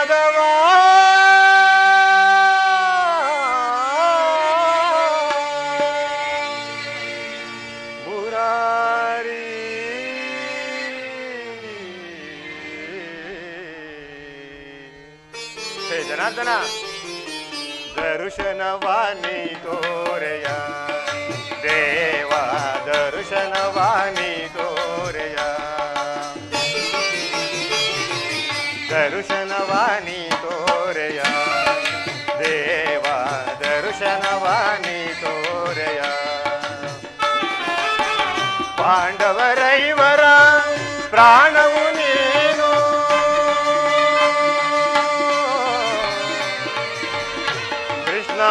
ಮಾಧವ ಮುರಾರಿ ಹೇ ಜನಾರ್ದನ ದರ್ಶನವಾನಿ ತೋರೆಯ ದೇವ ದರ್ಶನವಾನಿ ತೋರೆಯ ದರ್ಶನವಾನಿ ತೋರೆಯ ದೇವ ದರ್ಶನವಾನಿ ತೋರೆಯ ಪಾಂಡವರೈವರ ಪ್ರಾಣವು ನೀನು ಕೃಷ್ಣ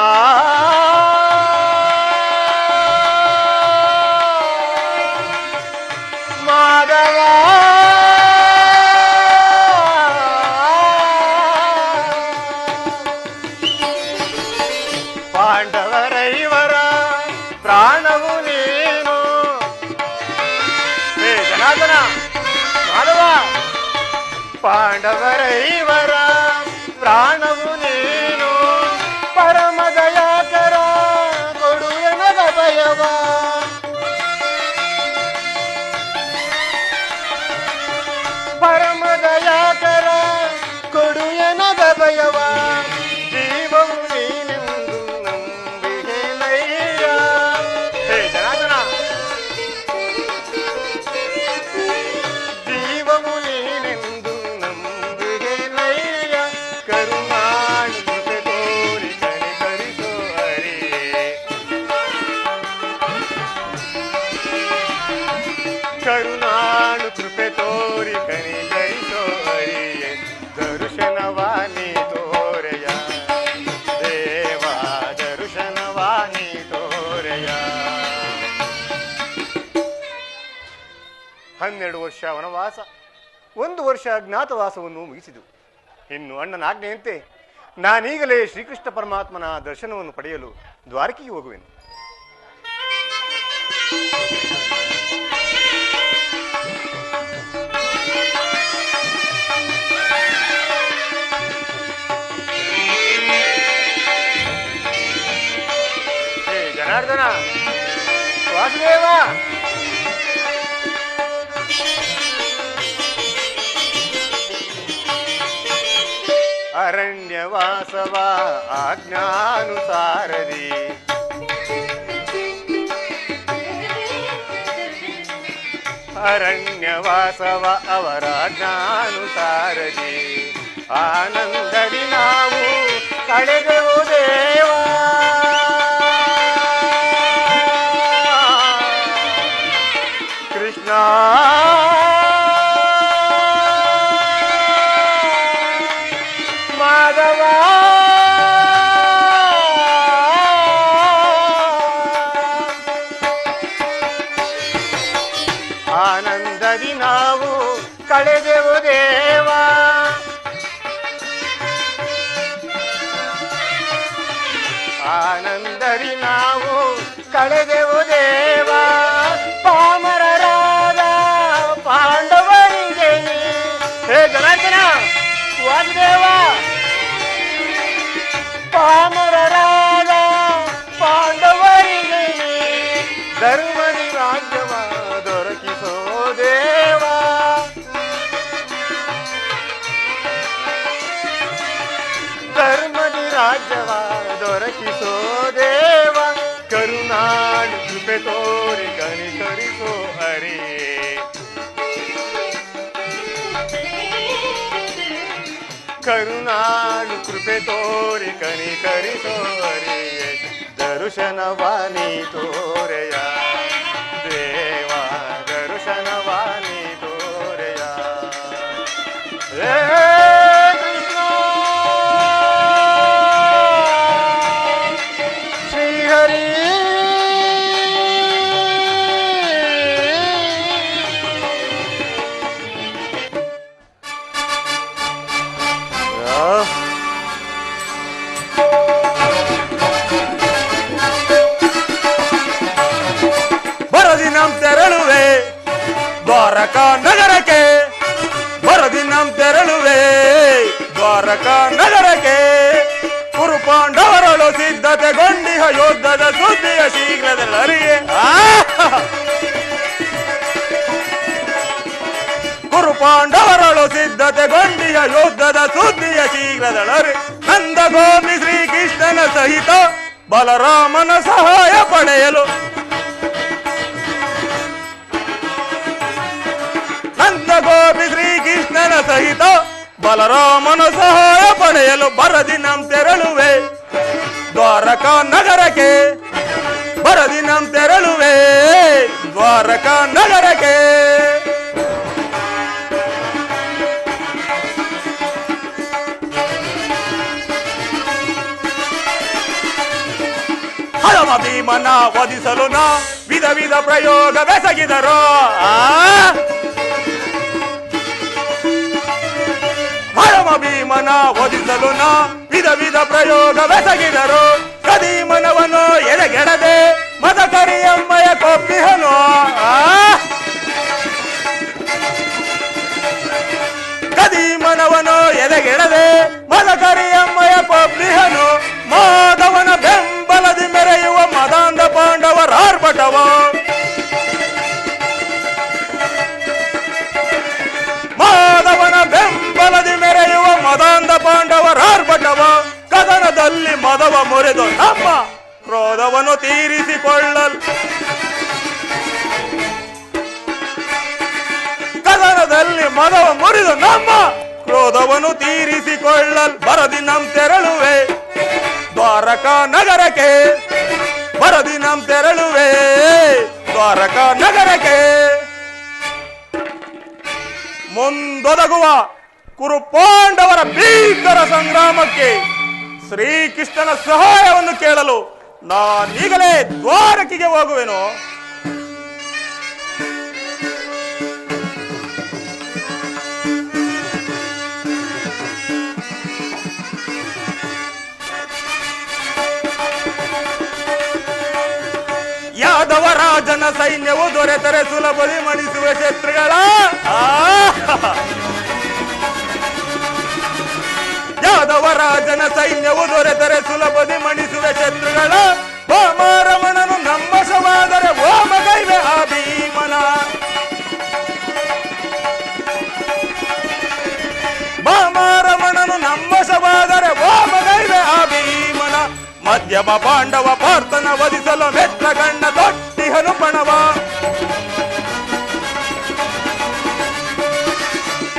ಮಾಧವ ಪಾಂಡವರೈವರ ಪ್ರಾಣವು ನೀನು ಹೇ ಜನಾರ್ದನ ಮಾಧವ ಪಾಂಡವರೈವರ ಪ್ರಾಣವು ನೀನು ಪರಮ ದಯಾಕರ ಕೊಡುವೆನದ ಭಯವ ಪರಮ ದಯಾಕರ ಕೊಡುವೆನದ ಭಯವ ಜೀವವು ನೀನೆಂದು ನಂಬಿಗೆನಯ್ಯ ಹೇ ಜನಾರ್ದನ ಜೀವವು ನೀನೆಂದು ನಂಬಿಗೆನಯ್ಯ ಕರುಣಾಳು ಕೃಪೆ ತೋರಿ ಕನಿಕರಿಸೋ ಹರಿಯೇ ಕರುಣಾಳು ಕೃಪೆ ತೋರಿ ಕನಿಕರಿಸೋ ಹರಿಯೇ ದರ್ಶನವಾನಿ ತೋರೆಯ ದೇವ ದರ್ಶನವಾನಿ ತೋರೆಯ 12 ವರ್ಷ ವನವಾಸ 1 ವರ್ಷ ಅಜ್ಞಾತವಾಸವನ್ನು ಮುಗಿಸಿದು. ಇನ್ನು ಅಣ್ಣನ ಆಜ್ಞೆಯಂತೆ ನಾನೀಗಲೇ ಶ್ರೀಕೃಷ್ಣ ಪರಮಾತ್ಮನ ದರ್ಶನವನ್ನು ಪಡೆಯಲು ದ್ವಾರಕೆಗೆ ಹೋಗುವೆನು. ಹೇ ಜನಾರ್ದನ ವಾಸುದೇವ ಅರಣ್ಯವಾಸವ ಆಜ್ಞಾನುಸಾರದಿ ಅರಣ್ಯವಾಸವ ಅವರ ಆಜ್ಞಾನುಸಾರದಿ ಆನಂದದಿ ನಾವು ಕಳೆದೆವು ದೇವ ಕೃಷ್ಣ ಮಾಧವ ಆನಂದದಿ ನಾವು ಕಳೆದೆವು ದೇವ ಆನಂದದಿ ನಾವು ಕಳೆದೆವು ದೇವ ಪಾಮರರಾದ ಪಾಂಡವರಿಗೆ ಹೇ ಜನಾರ್ದನ ವಾಸುದೇವ ಪಾಮರರಾದ ಪಾಂಡವರಿಗೆ ಧರ್ಮದಿ ರಾಜ್ಯವ ದೊರಕಿಸೋ ದೇವ ಧರ್ಮದಿ ರಾಜ್ಯವ ದೊರಕಿಸೋ ದೇವ ಕರುಣಾಳು ಕೃಪೆ ತೋರಿ ಕನಿಕರಿಸೋ ಹರಿಯೇ ಕರುಣಾಳು ಕೃಪೆ ತೋರಿ ಕನಿಕರಿಸೋ ಹರಿಯೇ ದರ್ಶನವಾನಿ ತೋರೆಯ ದೇವ ದರ್ಶನವಾನಿ ತೋರೆಯ ಹೇ ಕೃಷ್ಣ ಶ್ರೀಹರಿ ದ್ವಾರಕಾ ನಗರಕ್ಕೆ ಬರದಿ ನಮ್ ತೆರಳುವೆ ದ್ವಾರಕಾ ನಗರಕ್ಕೆ. ಕುರು ಪಾಂಡವರಳು ಸಿದ್ಧತೆಗೊಂಡಿಹ ಯುದ್ಧದ ಸುದ್ದಿಯ ಶೀಘ್ರದಲ್ಲರಿಯೇ. ಕುರು ಪಾಂಡವರಳು ಸಿದ್ಧತೆಗೊಂಡಿಯ ಯುದ್ಧದ ಸುದ್ದಿಯ ಶೀಘ್ರದಳರಿ. ನಂದ ಗೋಪಿ ಶ್ರೀಕೃಷ್ಣನ ಸಹಿತ ಬಲರಾಮನ ಸಹಾಯ ಪಡೆಯಲು. ನಂದ ಗೋಪಿ ಶ್ರೀಕೃಷ್ಣನ ಸಹಿತ ಬಲರಾಮನ ಸಹಾಯ ಪಡೆಯಲು ಬರದಿನಂ ತೆರಳುವೆ ದ್ವಾರಕಾ ನಗರಕ್ಕೆ. ಬರದಿನಂ ತೆರಳುವೆ ದ್ವಾರಕಾ ನಗರಕ್ಕೆ. ಹರಮ ಭೀಮನ ವಧಿಸಲು ನಾ ವಿಧ ವಿಧ ಪ್ರಯೋಗವೆಸಗಿದರು. ಹರಮ ಭೀಮನ ವಧಿಸಲು ನಾ ವಿಧ ವಿಧ ಪ್ರಯೋಗವೆಸಗಿದರು. ಕದೀಮನವನು ಎಡೆಗೆಡದೆ ಮದಕರಿಯಮ್ಮಯ ಕೊಪ್ಪಿಹನು. ಕದೀಮನವನು ಎದೆಗೆಡದೆ ಮದಕರಿಯಮ್ಮಯ ಕೊಪ್ಪಿಹನು. ಮಾಧವನ ಬೆಂಬಲದಿ ಮೆರೆಯುವ ಮದಾಂಧ ಪಾಂಡವರ ಆರ್ಭಟವ. ಮಾಧವನ ಬೆಂಬಲದಿ ಮೆರೆಯುವ ಮದಾಂಧ ಪಾಂಡವರ ಆರ್ಭಟವ. ಕದನದಲ್ಲಿ ಮದವ ಮುರಿದು ನಮ್ಮ ಕ್ರೋಧವನ್ನು ತೀರಿಸಿಕೊಳ್ಳಲು. ಕದನದಲ್ಲಿ ಮದವ ಮುರಿದು ನಮ್ಮ ಕ್ರೋಧವನ್ನು ತೀರಿಸಿಕೊಳ್ಳಲ್ ಬರದಿನಂ ತೆರಳುವೆ ದ್ವಾರಕಾ ನಗರಕ್ಕೆ. ಬರದಿನಂ ತೆರಳುವೆ ದ್ವಾರಕಾ ನಗರಕ್ಕೆ. ಮುಂದೊದಗುವ ಕುರು ಪಾಂಡವರ ಭೀಕರ ಸಂಗ್ರಾಮಕ್ಕೆ ಶ್ರೀಕೃಷ್ಣನ ಸಹಾಯವನ್ನು ಕೇಳಲು ನಾನೀಗಲೇ ದ್ವಾರಕಿಗೆ ಹೋಗುವೆನು. ಯಾದವರಾಜನ ಸೈನ್ಯವು ದೊರೆತರೆ ಸುಲಭದಿ ಮಣಿಸುವ ಶತ್ರುಗಳ. ಯಾದವರಾಜನ ಸೈನ್ಯವು ದೊರೆತರೆ ಸುಲಭದಿ ಮಣಿಸುವ ಶತ್ರುಗಳ. ವಾಮರಮಣನು ನಮ್ಮಶವಾದರೆ ಓಮಗೈವೆ ಆ ಭೀಮನ. ವಾಮರಮಣನು ನಮ್ಮಶವಾದರೆ ಓಮಗೈವೆ ಆ ಭೀಮನ. ಮಧ್ಯಮ ಪಾಂಡವ ಪಾರ್ಥನ ವಧಿಸಲು ಮೆತ್ರ ಗಣ್ಣ ತೊಟ್ಟಿಹನು ಪಣವ.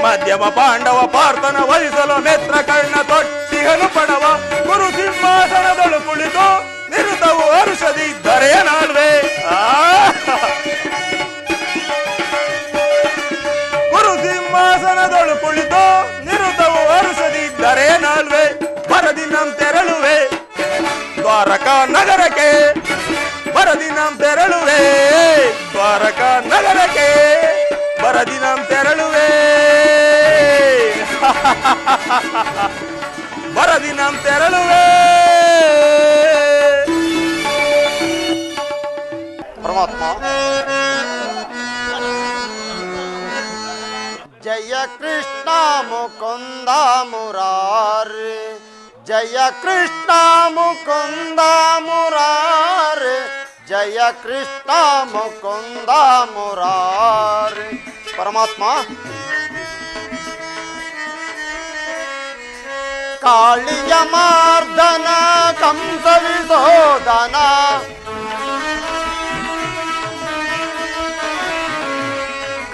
ಮಧ್ಯಮ ಪಾಂಡವ ಪಾರ್ಥನ ವಧಿಸಲು ಮೆತ್ರ ಕಣ್ಣ ತೊಟ್ಟಿಹನು ಪಣವ. ಗುರು ಸಿಂಹಾಸನದಳು ಕುಳಿತು ನಿರುತವು ಹರುಷದಿ ಧರೆಯ ನಾಳ್ವೆ. ಗುರು ಸಿಂಹಾಸನದಳು ಕುಳಿತು ನಿರುತವು ಹರುಷದಿ ಧರೆಯ ನಾಳ್ವೆ. ಬರದಿನಂ ತೆರಳುವೆ ದ್ವಾರಕಾ ನಗರಕ್ಕೆ. ಬರದಿನಂ ತೆರಳುವೆ ದ್ವಾರಕಾ ನಗರಕ್ಕೆ. ಬರದಿನಂ ತೆರಳುವೆ ಬರದಿನಂ ತೆರಳುವೆ. ಪರಮಾತ್ಮ ಜಯ ಕೃಷ್ಣ ಮುಕುಂದ ಮುರಾರಿ. ಜಯ ಕೃಷ್ಣ ಮುಕುಂದ ಮುರಾರಿ. ಜಯ ಕೃಷ್ಣ ಮುಕುಂದ ಮುರಾರಿ. ಪರಮಾತ್ಮ ಕಾಳಿಯ ಮಾರ್ದನ ಕಂಸ ವಿಶೋಧನ.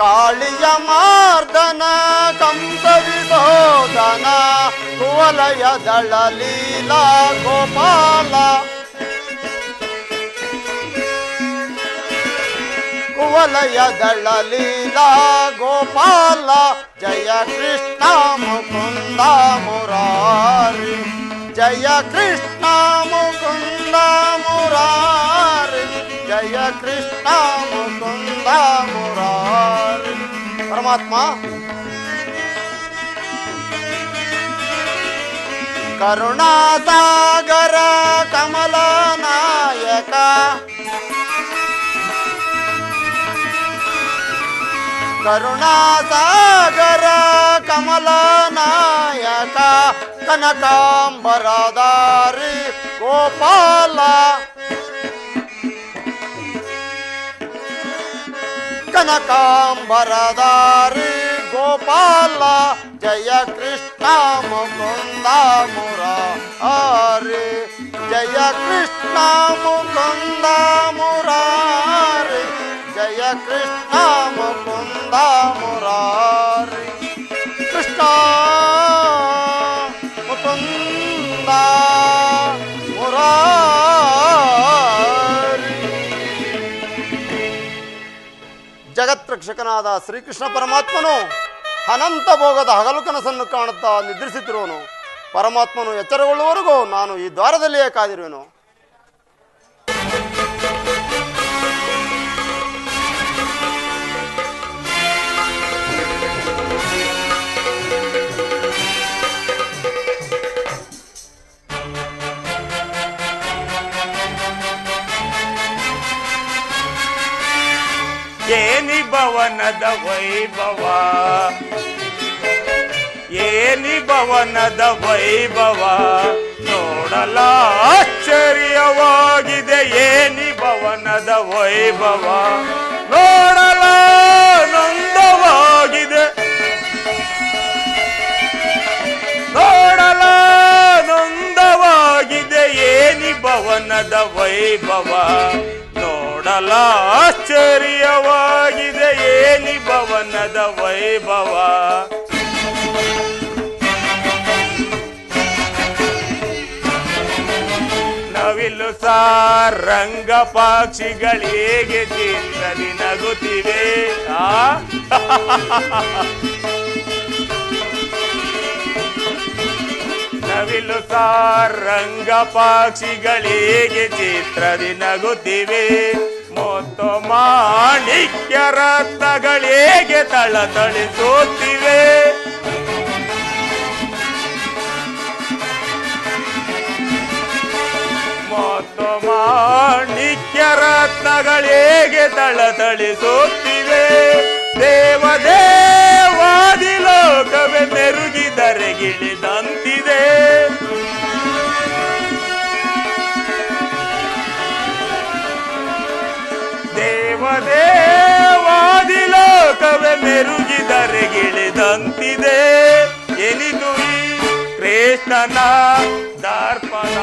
ಕಾಳಿಯ ಮಾರ್ದನ ಕಂಸ ವಿಶೋಧನ. ಕುವಲಯ ದಳ ಲೀಲಾ ಗೋಪಾಲ. ಕುವಲಯ ದಳ ಲೀಲಾ ಗೋಪಾಲ. ಜಯ ಕೃಷ್ಣ ಮುಕುಂದ ಮುರಾರಿ. ಜಯ ಕೃಷ್ಣ ಮುಕುಂದ ಮುರಾರಿ. ಜಯ ಕೃಷ್ಣ ಮುಕುಂದ ಮುರಾರಿ. ಪರಮಾತ್ಮ ಕರುಣಾಸಾಗರ ಕಮಲ ನಾಯಕ. ಕರುಣಾಸಾಗರ ಕಮಲ ನಾಯಕ. ಕನಕಾಂಬರಧಾರಿ ಗೋಪಾಲ ಕನಕಾಂಬರಧಾರಿ ಗೋಪಾಲ ಜಯ ಕೃಷ್ಣ ಮುಕುಂದ ಮುರಾರಿ ಜಯ ಕೃಷ್ಣ ಮುಕುಂದ ಮುರಾರಿ ಜಯ ಕೃಷ್ಣ ಮುಕುಂದ ಮುರಾರಿ ಕೃಷ್ಣ ಮುಕುಂದ ಮುರಾರಿ. ಜಗತ್ರಕ್ಷಕನಾದ ಶ್ರೀಕೃಷ್ಣ ಪರಮಾತ್ಮನು ಅನಂತ ಭೋಗದ ಹಗಲು ಕನಸನ್ನು ಕಾಣುತ್ತಾ ನಿದ್ರಿಸುತ್ತಿರುವನು. ಪರಮಾತ್ಮನು ಎಚ್ಚರಗೊಳ್ಳುವವರೆಗೂ ನಾನು ಈ ದ್ವಾರದಲ್ಲಿಯೇ ಕಾದಿರುವೆನು. ಏನಿ ಭವನದ ವೈಭವ ಏನಿ ಭವನದ ವೈಭವ ನೋಡಲ ಆಶ್ಚರ್ಯವಾಗಿದೆ. ಏನಿ ಭವನದ ವೈಭವ ನೋಡಲ ಆನಂದವಾಗಿದೆ. ನೋಡಲ ಆನಂದವಾಗಿದೆ. ಏನಿ ಭವನದ ವೈಭವ ನೋಡಲ ಆಶ್ಚರ್ಯವಾಗಿದೆ. ಏನಿ ಭವನದ ವೈಭವ ನವಿಲು ಸಾರಂಗ ಪಕ್ಷಿಗಳಿಗೆ ಚಿತ್ರದಿ ನಗುತ್ತಿವೆ. ನವಿಲು ಸಾರಂಗ ಪಕ್ಷಿಗಳಿಗೆ ಚಿತ್ರದಿ ನಗುತ್ತಿವೆ. ಮತ್ತು ಮಾಣಿಕ್ಯ ರತ್ನಗಳಿಗೆ ತಳತಳಿಸುತ್ತಿವೆ. ಮತ್ತು ಮಾಣಿಕ್ಯ ರತ್ನಗಳಿಗೆ ತಳತಳಿಸುತ್ತಿವೆ. ದೇವದೇವಾದಿ ಲೋಕವೇ ಮೆರುಗಿದರೆ ಗಿಳಿದಂತಿದೆ. ದೇವದೇವಾದಿ ಲೋಕವೇ ಮೆರುಗಿದರೆ ಗಿಳಿದಂತಿದೆ. ಎನಿದು ಈ ಕೃಷ್ಣನ ದರ್ಪಣ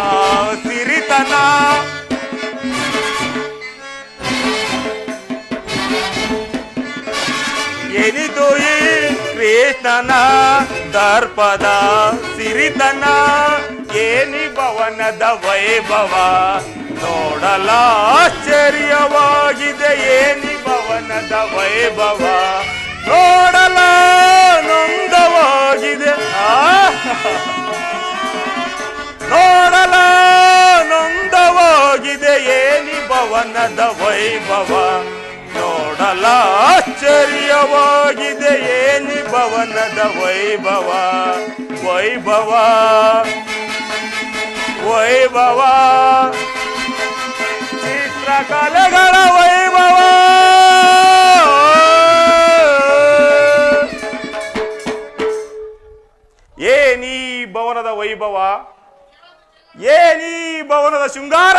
ಸಿರಿತನ. ಎನಿದು ಈ ಕೃಷ್ಣನ ದರ್ಪದ ಸಿರಿತನ. ಏನಿ ಭವನದ ವೈಭವ ನೋಡಲ ಆಶ್ಚರ್ಯವಾಗಿದೆ. ಏನಿ ಭವನದ ವೈಭವ ನೋಡಲ ಆನಂದವಾಗಿದೆ. ನೋಡಲ ಆನಂದವಾಗಿದೆ. ಏನಿ ಭವನದ ವೈಭವ ನೋಡಲ ಆಶ್ಚರ್ಯವಾಗಿದೆ. ಏನಿ ಭವನದ ವೈಭವ ವೈಭವ ವೈಭವ ಚಿತ್ರಕಲೆಗಳ ವೈಭವ. ಏನೀ ಭವನದ ವೈಭವ, ಏನೀ ಭವನದ ಶೃಂಗಾರ.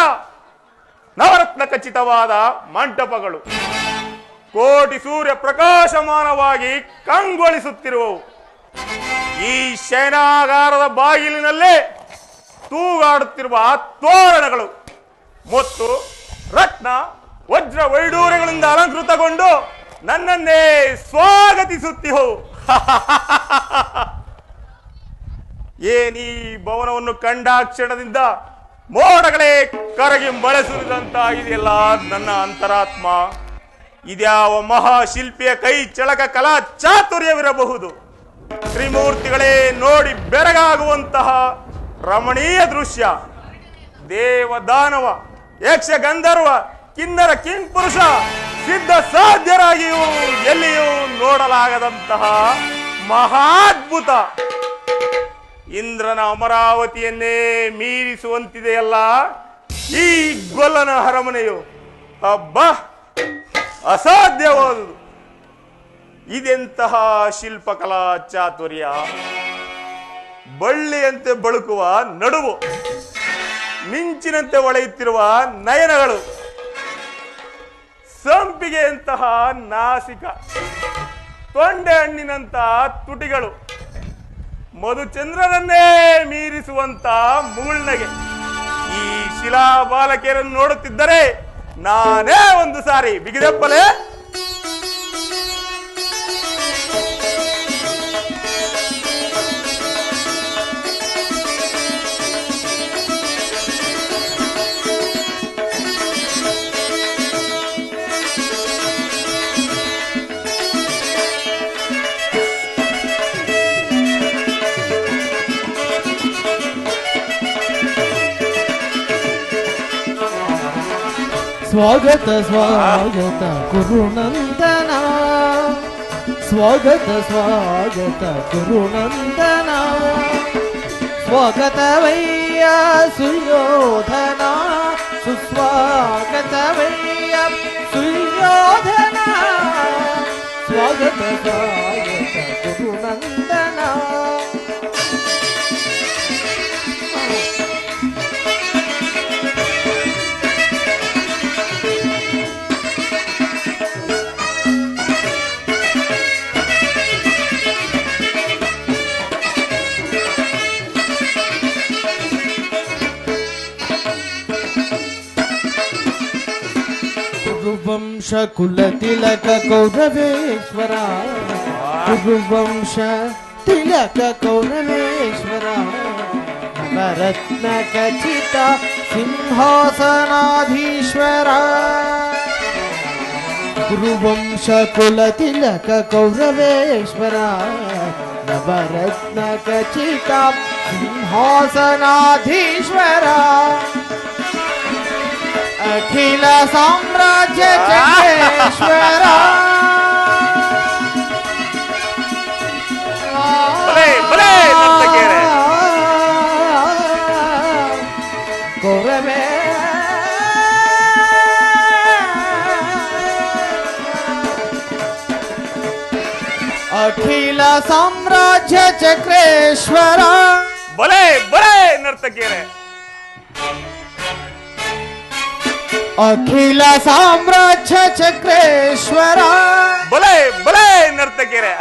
ನವರತ್ನ ಖಚಿತವಾದ ಮಂಟಪಗಳು ಕೋಟಿ ಸೂರ್ಯ ಪ್ರಕಾಶಮಾನವಾಗಿ ಕಂಗೊಳಿಸುತ್ತಿರುವವು. ಈ ಶಯನಾಗಾರದ ಬಾಗಿಲಿನಲ್ಲೇ ತೂಗಾಡುತ್ತಿರುವ ತೋರಣಗಳು ಮತ್ತು ರತ್ನ ವಜ್ರ ವೈಡೂರ್ಯಗಳಿಂದ ಅಲಂಕೃತಗೊಂಡು ನನ್ನನ್ನೇ ಸ್ವಾಗತಿಸುತ್ತಿಹವು. ಏನೀ ಭವನವನ್ನು ಕಂಡ ಕ್ಷಣದಿಂದ ಮೋಡಗಳೇ ಕರಗಿ ಬಳಸುವುದಂತಾಗಿದೆಯಲ್ಲ ನನ್ನ ಅಂತರಾತ್ಮ. ಇದ್ಯಾವ ಮಹಾಶಿಲ್ಪಿಯ ಕೈ ಚಳಕ ಕಲಾ ಚಾತುರ್ಯವಿರಬಹುದು. ತ್ರಿಮೂರ್ತಿಗಳೇ ನೋಡಿ ಬೆರಗಾಗುವಂತಹ ರಮಣೀಯ ದೃಶ್ಯ. ದೇವ ದಾನವ ಯಕ್ಷ ಗಂಧರ್ವ ಕಿನ್ನರ ಕಿಂಗ್ ಪುರುಷ ಸಿದ್ಧ ಸಾಧ್ಯರಾಗಿಯೂ ಎಲ್ಲಿಯೂ ನೋಡಲಾಗದಂತಹ ಮಹಾದ್ಭುತ. ಇಂದ್ರನ ಅಮರಾವತಿಯನ್ನೇ ಮೀರಿಸುವಂತಿದೆಯಲ್ಲ ಈ ಗೊಲ್ಲನ ಅರಮನೆಯು. ಅಬ್ಬಾ, ಅಸಾಧ್ಯವಾದುದು. ಇದೆಂತಹ ಶಿಲ್ಪಕಲಾ ಚಾತುರ್ಯ. ಬಳ್ಳಿಯಂತೆ ಬಳುಕುವ ನಡುವು, ಮಿಂಚಿನಂತೆ ಹೊಳೆಯುತ್ತಿರುವ ನಯನಗಳು, ಸಂಪಿಗೆಯಂತಹ ನಾಸಿಕ, ತೊಂಡೆ ಹಣ್ಣಿನಂತಹ ತುಟಿಗಳು, ಮಧುಚಂದ್ರನನ್ನೇ ಮೀರಿಸುವಂತ ಮುಗುಳ್ನಗೆ. ಈ ಶಿಲಾ ಬಾಲಕಿಯರನ್ನು ನೋಡುತ್ತಿದ್ದರೆ ನಾನೇ ಒಂದು ಸಾರಿ ಬಿಗಿದೆಪ್ಪಲೆ. ಸ್ವಾಗತ ಸ್ವಾಗತ ಗುರುನಂದನ, ಸ್ವಾಗತ ಸ್ವಾಗತ ಗುರುನಂದನ, ಸ್ವಾಗತವಯ್ಯ ಸುಯೋಧನ, ಸುಸ್ವಾಗತವಯ್ಯ ಸುಯೋಧನ, ಸ್ವಾಗತ ಸ್ವಾಗತ ಗುರುನಂದನ. ಕುರುವಂಶ ಕುಲ ತಿಲಕ ಕೌರವೇಶ್ವರ, ಕುರುವಂಶ ತಿಲಕ ಕೌರವೇಶ್ವರ, ನವರತ್ನ ಖಚಿತ ಸಿಂಹಾಸನಾಧೀಶ್ವರ. ಕುರುವಂಶ ಕುಲ ತಿಲಕ ಕೌರವೇಶ್ವರ, ನವರತ್ನ ಖಚಿತ ಸಿಂಹಾಸನಾಧೀಶ್ವರ, ಅಖಿಲ ಸಾಮ್ರಾಜ್ಯ ಚಕ್ರೇಶ್ವರ. ಕೌರವೇ ಅಖಿಲ ಸಾಮ್ರಾಜ್ಯ ಚಕ್ರೇಶ್ವರ. ಬಲೆ ಬಲೆ ನರ್ತಕಿಯರೇ, ಅಖಿಲ ಸಾಮ್ರಾಜ್ಯ ಚಕ್ರೇಶ್ವರ. ಬಲೆ ಬಲೆ ನರ್ತಕಿಯರೇ.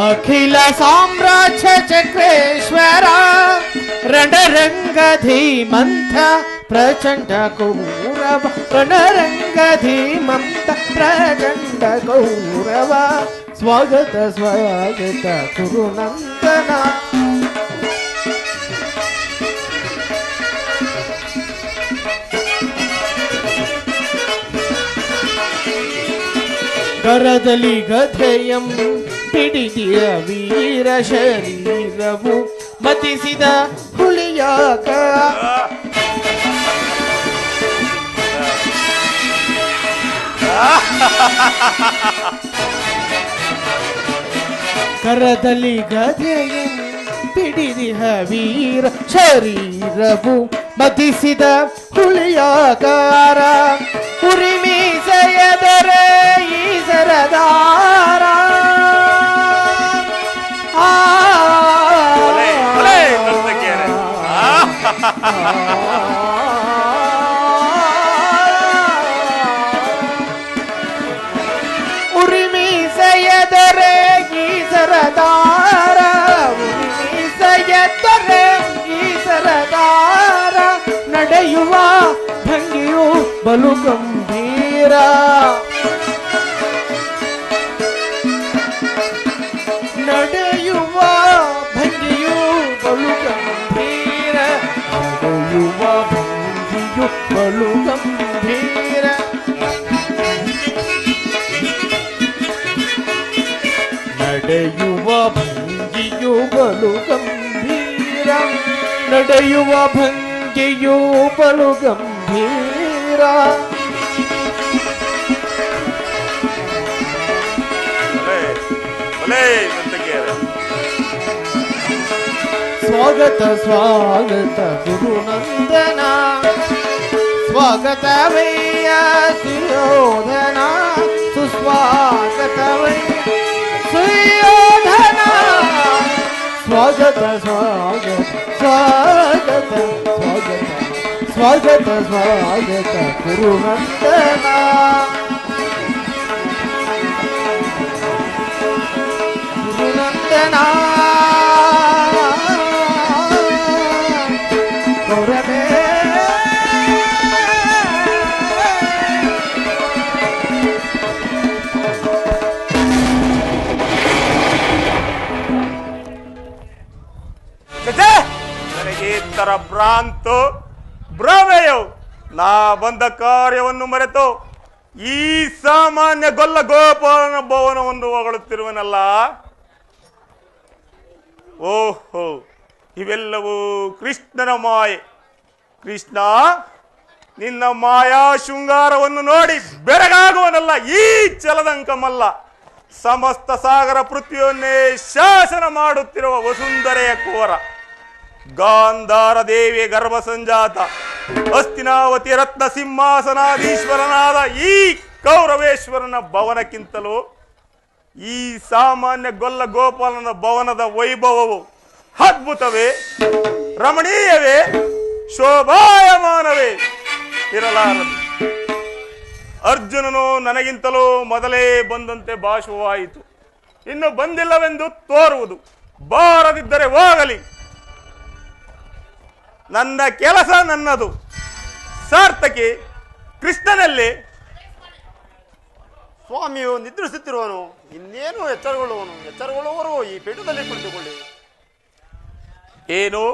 ಅಖಿಲ ಸಾಮ್ರಾಜ್ಯ ಚಕ್ರೇಶ್ವರ, ರಣರಂಗ ಧೀಮಂತ ಪ್ರಚಂಡ ಕೌರವ, ರಣರಂಗ ಧೀಮಂತ ಪ್ರಚಂಡ ಕೌರವ, ಸ್ವಾಗತ ಸ್ವಾಗತ ಗುರುನಂದನ. ಕರದಲ್ಲಿ ಗದೆಯಂ ಹಿಡಿದಿಯ ವೀರ ಶರೀರವು ಮತಿಸಿದ ಹುಲಿಯಾಕ, ಕರದಲ್ಲಿ ಗದೆಯಂ ಹಿಡಿದಿಯ ವೀರ ಶರೀರವು ಮತಿಸಿದ ಹುಲಿಯಾಕಾರ, ಉರಿಮೀಸೆಯದರೆ ಈ ಸರದಾರ. ಉರಿಮೀಸೆಯದರೆ ಈ ಸರದಾರ, ಉರಿಮೀಸೆಯದರೆ ಈ ಸರದಾರ, ನಡೆಯುವ ಭಂಗಿಯು ಬಲು ಗಂಭೀರ, ನಡೆಯುವ ಭಂಗಿಯು ಬಲು ಗಂಭೀರ, ನಡೆಯುವ ಭಂಗಿಯು ಬಲು ಗಂಭೀರ. ನಡೆಯುವ ಭಂಗಿಯು ಬಲು ಗಂಭೀರ, ನಡೆಯುವ ಭಂಗಿಯು ಬಲು ಗಂಭೀರ. ಸ್ವಾಗತ ಸ್ವಾಗತ ಗುರುನಂದನ, ಸ್ವಾಗತವಯ್ಯ ಸುಯೋಧನ, ಸುಸ್ವಾಗತವಯ್ಯ ಸುಯೋಧನ ಸ್ವಾಗತ ಸ್ವಾಗತ ಸ್ವಾಗತ ಸ್ವಾಗತ ಸ್ವಾಗತ ಸ್ವಾಗತ ಕುರುನಂದನ ಕುರುನಂದನ ಕೌರವೇ ನನಗೆ ಇತರ ಭ್ರಾಂತು ಭ್ರಮೆಯು ನಾ ಬಂದ ಕಾರ್ಯವನ್ನು ಮರೆತು ಈ ಸಾಮಾನ್ಯ ಗೊಲ್ಲ ಗೋಪಾಲನ ಭವನವನ್ನು ಹೊಗಳುತ್ತಿರುವನಲ್ಲ. ಓಹೋ, ಇವೆಲ್ಲವೂ ಕೃಷ್ಣನ ಮಾಯೆ. ಕೃಷ್ಣ, ನಿನ್ನ ಮಾಯಾ ಶೃಂಗಾರವನ್ನು ನೋಡಿ ಬೆರಗಾಗುವನಲ್ಲ ಈ ಚಲದಂಕಮಲ್ಲ, ಸಮಸ್ತ ಸಾಗರ ಪೃಥ್ವಿಯನ್ನೇ ಶಾಸನ ಮಾಡುತ್ತಿರುವ ವಸುಂಧರೆಯ ಕುವರ, ಗಾಂಧಾರ ದೇವಿಯ ಗರ್ಭ ಸಂಜಾತ, ಹಸ್ತಿನಾವತಿ ರತ್ನ ಸಿಂಹಾಸನಾಧೀಶ್ವರನಾದ ಈ ಕೌರವೇಶ್ವರನ ಭವನಕ್ಕಿಂತಲೂ ಈ ಸಾಮಾನ್ಯ ಗೊಲ್ಲ ಗೋಪಾಲನ ಭವನದ ವೈಭವವು ಅದ್ಭುತವೇ, ರಮಣೀಯವೇ, ಶೋಭಾಯಮಾನವೇ ಇರಲಾರದು. ಅರ್ಜುನನು ನನಗಿಂತಲೂ ಮೊದಲೇ ಬಂದಂತೆ ಭಾಷವಾಯಿತು, ಇನ್ನು ಬಂದಿಲ್ಲವೆಂದು ತೋರುವುದು. ಬಾರದಿದ್ದರೆ ಹೋಗಲಿ, ನನ್ನ ಕೆಲಸ ನನ್ನದು. ಸಾರ್ಥಕಿ ಕೃಷ್ಣನಲ್ಲಿ ಸ್ವಾಮಿಯು ನಿದ್ರಿಸುತ್ತಿರುವನು, ಇನ್ನೇನು ಎಚ್ಚರಗೊಳ್ಳುವನು? ಎಚ್ಚರಗೊಳ್ಳುವವರು ಈ ಪೀಠದಲ್ಲಿ ಕುಳಿತುಕೊಳ್ಳಿ. ಏನು,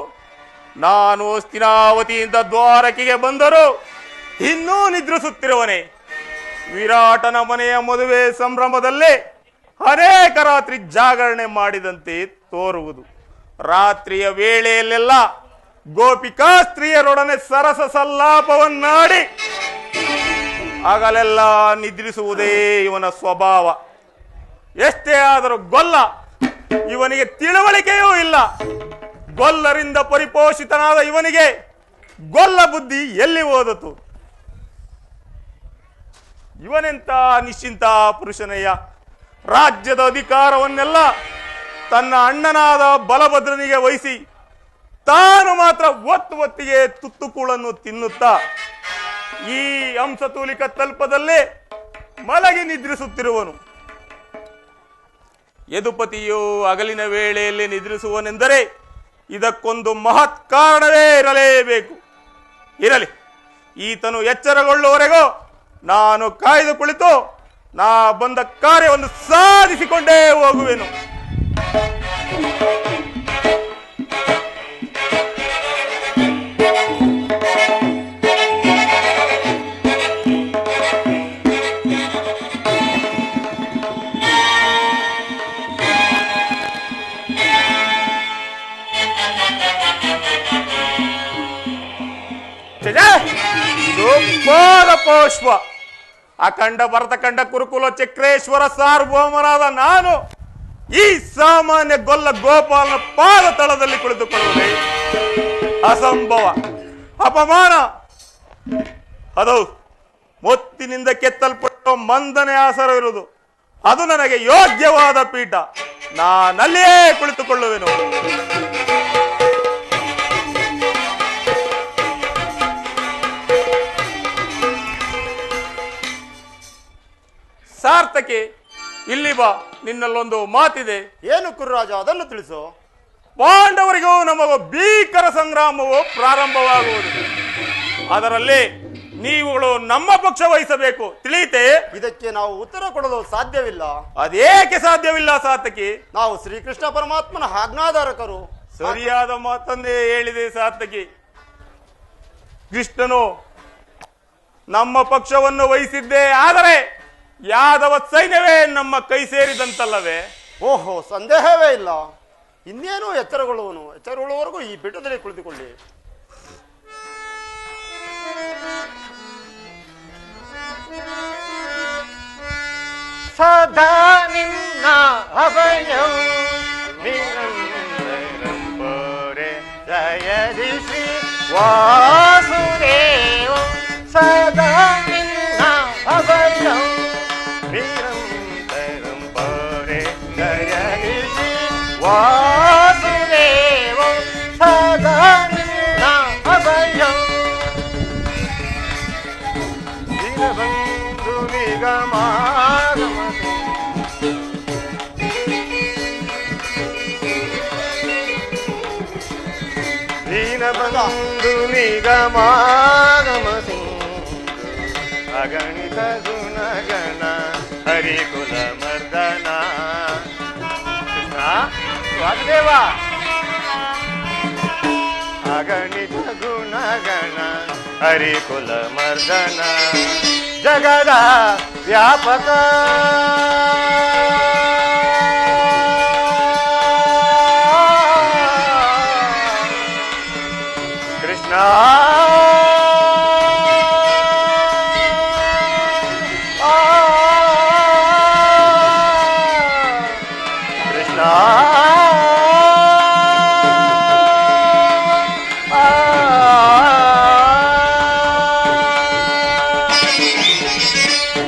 ನಾನು ಹಸ್ತಿನಾವತಿಯಿಂದ ದ್ವಾರಕೆಗೆ ಬಂದರೂ ಇನ್ನೂ ನಿದ್ರಿಸುತ್ತಿರುವನೆ? ವಿರಾಟನ ಮನೆಯ ಮದುವೆ ಸಂಭ್ರಮದಲ್ಲೇ ಅನೇಕ ರಾತ್ರಿ ಜಾಗರಣೆ ಮಾಡಿದಂತೆ ತೋರುವುದು. ರಾತ್ರಿಯ ವೇಳೆಯಲ್ಲೆಲ್ಲ ಗೋಪಿಕಾ ಸ್ತ್ರೀಯರೊಡನೆ ಸರಸ ಸಲ್ಲಾಪವನ್ನಾಡಿ ಆಗಲೆಲ್ಲ ನಿದ್ರಿಸುವುದೇ ಇವನ ಸ್ವಭಾವ. ಎಷ್ಟೇ ಆದರೂ ಗೊಲ್ಲ, ಇವನಿಗೆ ತಿಳುವಳಿಕೆಯೂ ಇಲ್ಲ. ಗೊಲ್ಲರಿಂದ ಪರಿಪೋಷಿತನಾದ ಇವನಿಗೆ ಗೊಲ್ಲ ಬುದ್ಧಿ ಎಲ್ಲಿ ಓದತು? ಇವನೆಂತ ನಿಶ್ಚಿಂತ ಪುರುಷನಯ್ಯ, ರಾಜ್ಯದ ಅಧಿಕಾರವನ್ನೆಲ್ಲ ತನ್ನ ಅಣ್ಣನಾದ ಬಲಭದ್ರನಿಗೆ ವಹಿಸಿ ತಾನು ಮಾತ್ರ ಒತ್ತಿಗೆ ತುತ್ತುಕೂಳನ್ನು ತಿನ್ನುತ್ತಾ ಈ ಹಂಸತೂಲಿಕ ತಲ್ಪದಲ್ಲೇ ಮಲಗಿ ನಿದ್ರಿಸುತ್ತಿರುವನು. ಯದುಪತಿಯು ಹಗಲಿನ ವೇಳೆಯಲ್ಲಿ ನಿದ್ರಿಸುವನೆಂದರೆ ಇದಕ್ಕೊಂದು ಮಹತ್ ಕಾರಣವೇ ಇರಲೇಬೇಕು. ಇರಲಿ, ಈತನು ಎಚ್ಚರಗೊಳ್ಳುವವರೆಗೂ ನಾನು ಕಾಯ್ದು ಕುಳಿತು ನಾ ಬಂದ ಕಾರ್ಯವನ್ನು ಸಾಧಿಸಿಕೊಂಡೇ ಹೋಗುವೆನು. ಪುಷ್ಪ ಅಖಂಡ ಭರತಖಂಡ ಕುರುಕುಲ ಚಕ್ರೇಶ್ವರ ಸಾರ್ವಭೌಮನಾದ ನಾನು ಈ ಸಾಮಾನ್ಯ ಗೊಲ್ಲ ಗೋಪಾಲನ ಪಾದ ತಳದಲ್ಲಿ ಕುಳಿತುಕೊಳ್ಳುವುದೇ ಅಸಂಭವ, ಅಪಮಾನ. ಅದು ಮೊತ್ತಿನಿಂದ ಕೆತ್ತಲ್ಪಟ್ಟ ಮಂದನೆ ಆಸರ ಇರುವುದು, ಅದು ನನಗೆ ಯೋಗ್ಯವಾದ ಪೀಠ. ನಾನಲ್ಲಿಯೇ ಕುಳಿತುಕೊಳ್ಳುವೆನು. ಸಾರ್ಥಕಿ, ಇಲ್ಲಿ ಬಾ, ನಿನ್ನಲ್ಲೊಂದು ಮಾತಿದೆ. ಏನು ಕುರುರಾಜ, ಅದನ್ನು ತಿಳಿಸು. ಪಾಂಡವರಿಗೂ ನಮಗೂ ಭೀಕರ ಸಂಗ್ರಾಮವು ಪ್ರಾರಂಭವಾಗುವುದು. ಅದರಲ್ಲಿ ನೀವುಗಳು ನಮ್ಮ ಪಕ್ಷ ವಹಿಸಬೇಕು, ತಿಳಿಯಿತೆ? ಇದಕ್ಕೆ ನಾವು ಉತ್ತರ ಕೊಡಲು ಸಾಧ್ಯವಿಲ್ಲ. ಅದೇಕೆ ಸಾಧ್ಯವಿಲ್ಲ ಸಾರ್ಥಕಿ? ನಾವು ಶ್ರೀಕೃಷ್ಣ ಪರಮಾತ್ಮನ ಆಜ್ಞಾಧಾರಕರು. ಸರಿಯಾದ ಮಾತನ್ನೇ ಹೇಳಿದೆ ಸಾರ್ಥಕಿ. ಕೃಷ್ಣನು ನಮ್ಮ ಪಕ್ಷವನ್ನು ವಹಿಸಿದ್ದೇ ಆದರೆ ಯಾದವ ಸೈನ್ಯವೇ ನಮ್ಮ ಕೈ ಸೇರಿದಂತಲ್ಲವೇ? ಓಹೋ, ಸಂದೇಹವೇ ಇಲ್ಲ. ಇನ್ನೇನು ಎಚ್ಚರಗೊಳ್ಳುವನು? ಎಚ್ಚರಗೊಳ್ಳುವವರೆಗೂ ಈ ಪೀಠದಲ್ಲಿ ಕುಳಿತುಕೊಳ್ಳಿ. ಸದಾ ನಿನ್ನ ಅಭಯಂ ನಿರಂತರಂಬರೆ ಜಯದಿ ಶ್ರೀ ವಾಸುದೇವ. ಸದಾ ನಿನ್ನ ಅಭಯಂ ನಿರಂತರಂಬರೆ ಜಯ ವಾಸುದೇವ ಸದಾ ನಿನ್ನ ಅಭಯಂ ದೀನಬಂಧು ನಿಗಮಾಗಮತೆ ದೀನಬಂಧು ನಿಗಮಾಗಮತೆ ಅಗಣಿತ ಗುಣಗಣ ಹರಿಕುಲ ಮರ್ದನ ಕೃಷ್ಣ ವಾಸುದೇವ ಅಗಣಿತ ಗುಣಗಣ ಹರಿಕುಲ ಮರ್ದನ ಜಗದ ವ್ಯಾಪಕ ಕೃಷ್ಣ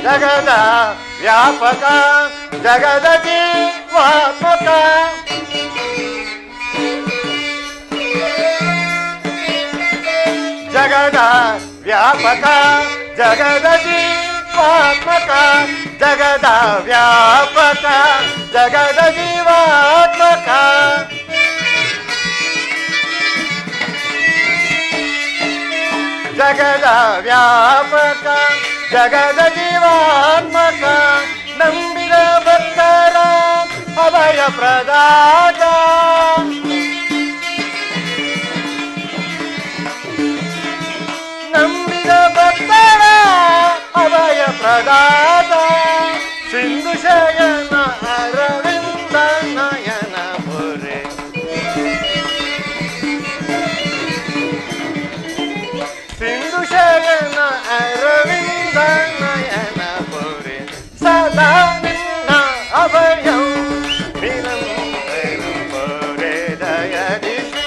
ಜಗದ ವ್ಯಾಪಕ ಜಗದ ಜೀವಾತ್ಮಕ ಜಗದ ವ್ಯಾಪಕ ಜಗದ ಜೀವಾತ್ಮಕ ಜಗದ ವ್ಯಾಪಕ ಜಗದ ಜೀವಾತ್ಮಕ ಜಗದ ವ್ಯಾಪಕ ಜಗದ ಜೀವಾತ್ಮಕ ನಂಬಿದ ಭಕ್ತರ ಅಭಯ ಪ್ರದಾತ ನಂಬಿದ ಭಕ್ತರ ಅಭಯ ಪ್ರದಾತ ಸಿಂಧು ಶಯನ ಅರವಿಂದ ನಯನ ಪುರೆ ಸಿಂಧು ಶಯನ ಅರವಿಂದ ನಯನ ಪುರೆ ಸದಾ ನಿನ್ನ ಅಭಯಂ ನಿರಂತರಂ ಪುರೆ ದಯದಿಸಿ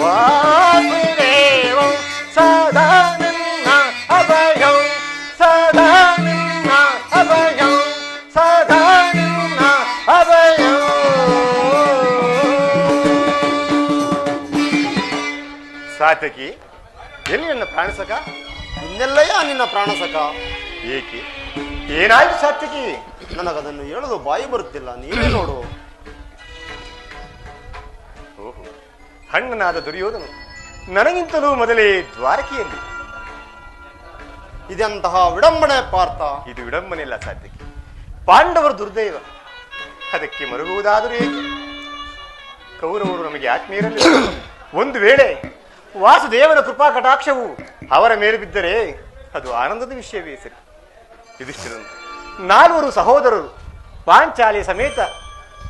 ವಾಸುದೇವ ಸದಾ ನಿನ್ನ ಅಭಯಂ ಸದಾ ನಿನ್ನ ಅಭಯಂ ಸದಾ ನಿನ್ನ ಅಭಯಂ ಸಾತಕಿ ಎಲ್ಲಿ ನನ್ನ ಪ್ರಾಣಸಕ ಇನ್ನೆಲ್ಲಯ್ಯ ನಿನ್ನ ಪ್ರಾಣಸಕ ಏಕೆ ಏನಾಯ್ತು ಸಾತ್ವಿಕಿ ನನಗದನ್ನು ಹೇಳಲು ಬಾಯಿ ಬರುತ್ತಿಲ್ಲ, ನೀವೇ ನೋಡು. ಓಹೋ, ಹಣ್ಣನಾದ ದುರ್ಯೋಧನು ನನಗಿಂತಲೂ ಮೊದಲೇ ದ್ವಾರಕೆಯಲ್ಲಿ. ಇದೆಂತಹ ವಿಡಂಬನೆ ಪಾರ್ಥ. ಇದು ವಿಡಂಬನೆ ಇಲ್ಲ ಸಾತ್ವಿಕಿ, ಪಾಂಡವರ ದುರ್ದೈವ. ಅದಕ್ಕೆ ಮರುಗುವುದಾದರೂ ಏಕೆ? ಕೌರವರು ನಮಗೆ ಆತ್ಮೀಯರಲ್ಲಿ. ಒಂದು ವೇಳೆ ವಾಸುದೇವನ ಕೃಪಾ ಕಟಾಕ್ಷವು ಅವರ ಮೇಲೆ ಬಿದ್ದರೆ ಅದು ಆನಂದದ ವಿಷಯವೇ ಸರಿ. ಯುಧಿಷ್ಠಿರನು 4 ಸಹೋದರರು ಪಾಂಚಾಲಿ ಸಮೇತ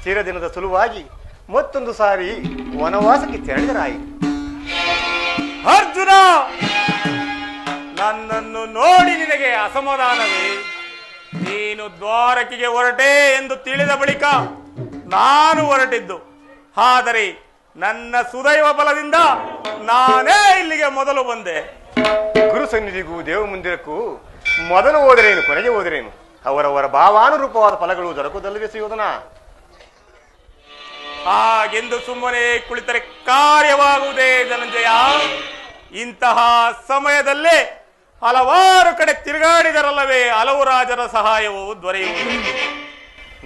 ಚಿರದಿನದ ಸಲುವಾಗಿ ಮತ್ತೊಂದು ಸಾರಿ ವನವಾಸಕ್ಕೆ ತೆರಳಿದರಾಯಿತು. ಅರ್ಜುನ, ನನ್ನನ್ನು ನೋಡಿ ನಿನಗೆ ಅಸಮಾಧಾನವೇ? ನೀನು ದ್ವಾರಕೆಗೆ ಹೊರಟೆ ಎಂದು ತಿಳಿದ ಬಳಿಕ ನಾನು ಹೊರಟಿದ್ದು. ಆದರೆ ನನ್ನ ಸುದೈವ ಬಲದಿಂದ ನಾನೇ ಇಲ್ಲಿಗೆ ಮೊದಲು ಬಂದೆ. ಗುರು ಸನ್ನಿಧಿಗೂ ದೇವ ಮಂದಿರಕ್ಕೂ ಮೊದಲು ಹೋದರೇನು ಕೊನೆಗೆ ಹೋದರೇನು, ಅವರವರ ಭಾವಾನುರೂಪವಾದ ಫಲಗಳು ದೊರಕುವುದಲ್ಲವೇ ಸುಯೋಧನ? ಹಾಗೆಂದು ಸುಮ್ಮನೆ ಕುಳಿತರೆ ಕಾರ್ಯವಾಗುವುದೇ ಧನಂಜಯ? ಇಂತಹ ಸಮಯದಲ್ಲೇ ಹಲವಾರು ಕಡೆ ತಿರುಗಾಡಿದರಲ್ಲವೇ ಹಲವು ರಾಜರ ಸಹಾಯವು ದೊರೆಯುವುದು.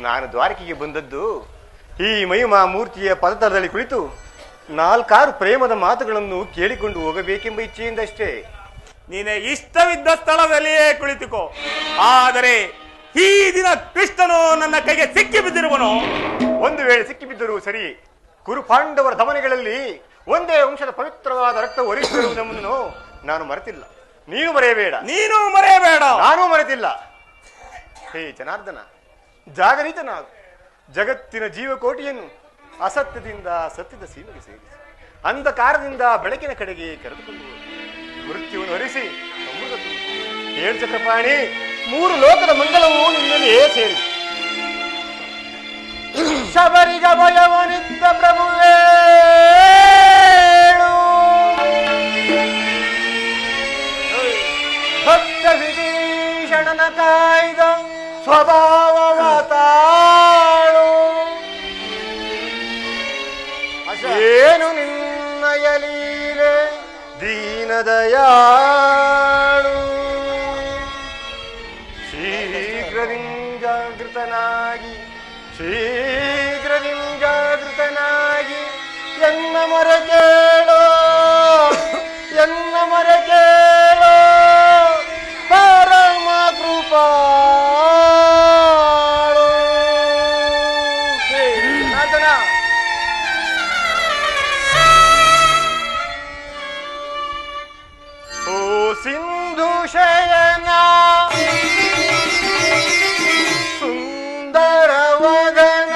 ನಾನು ದ್ವಾರಕೆಗೆ ಬಂದದ್ದು ಈ ಮಹಿಮಾ ಮೂರ್ತಿಯ ಪದತರದಲ್ಲಿ ಕುಳಿತು 4 ಪ್ರೇಮದ ಮಾತುಗಳನ್ನು ಕೇಳಿಕೊಂಡು ಹೋಗಬೇಕೆಂಬ ಇಚ್ಛೆಯಿಂದಷ್ಟೇ. ನೀನೆ ಇಷ್ಟವಿದ್ದ ಸ್ಥಳದಲ್ಲಿಯೇ ಕುಳಿತುಕೋ. ಆದರೆ ಈ ದಿನ ಕೃಷ್ಣನು ನನ್ನ ಕೈಗೆ ಸಿಕ್ಕಿ ಬಿದ್ದಿರುವನು. ಒಂದು ವೇಳೆ ಸಿಕ್ಕಿಬಿದ್ದರೂ ಸರಿ, ಕುರು ಪಾಂಡವರ ಧಮನಿಗಳಲ್ಲಿ ಒಂದೇ ವಂಶದ ಪವಿತ್ರವಾದ ರಕ್ತ ಒರಿಸಿರುವುದನ್ನು ನಾನು ಮರೆತಿಲ್ಲ. ನೀನು ಮರೆಯಬೇಡ. ನೀನು ಮರೆಯಬೇಡ. ನಾನೂ ಮರೆತಿಲ್ಲ. ಹೇ ಜನಾರ್ದನ, ಜಾಗರಿತನಾಗು. ಜಗತ್ತಿನ ಜೀವಕೋಟಿಯನ್ನು ಅಸತ್ಯದಿಂದ ಸತ್ಯದ ಸೀಮೆಗೆ ಸೇರಿಸಿ ಅಂಧಕಾರದಿಂದ ಬೆಳಕಿನ ಕಡೆಗೆ ಕರೆದುಕೊಂಡು ಮೃತ್ಯುವನ್ನು ಹರಿಸಿ ಅಮೃತ ಹೇಳು ಚಕ್ರಪಾಣಿ, 3 ಲೋಕದ ಮಂಗಲವು ನಿನ್ನಲ್ಲಿಯೇ ಸೇರಿದೆ. ಶಬರಿಗ ಭಯವನಿದ್ದ ಪ್ರಭುವೇ, ಭಕ್ತ ವಿಭೀಷಣನ ಕಾಯ್ದ ಸ್ವಭಾವವ ತಾಳು. ಏನು ನಿನ್ನಯ ಲೀಲೆ ದೀನದಯಾಳು ಶೀಘ್ರದಿಂಜಾಗೃತನಾಗಿ ಎನ್ನ ಮೊರೆ ಕೇಳೋ ಪರಮ ಕೃಪಾಳು ಜನಾರ್ದನ. ಓ ಸಿಂಧು ಶಯನ ಸುಂದರ ವದನ,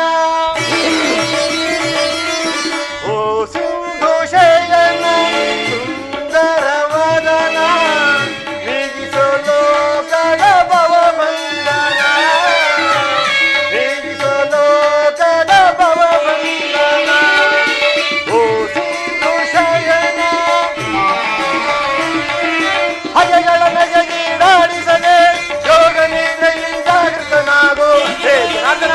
ಓ ಸಿಂಧು ಶಯನ ಸುಂದರ ವದನ, ನೀಗಿಸೋ ಲೋಕದ ಭವಬಂಧನ, ನೀಗಿಸೋ ಲೋಕದ ಭವಬಂಧನ. ಓ ಸಿಂಧು ಶಯನ ಹಗೆಗಳ ನಗೆಗೀಡಾಡಿಸದೆ ಯೋಗ ನಿದ್ರೆಯಿಂದ ಜಾಗೃತನಾಗೋ ಹೇ ಜನಾರ್ದನ.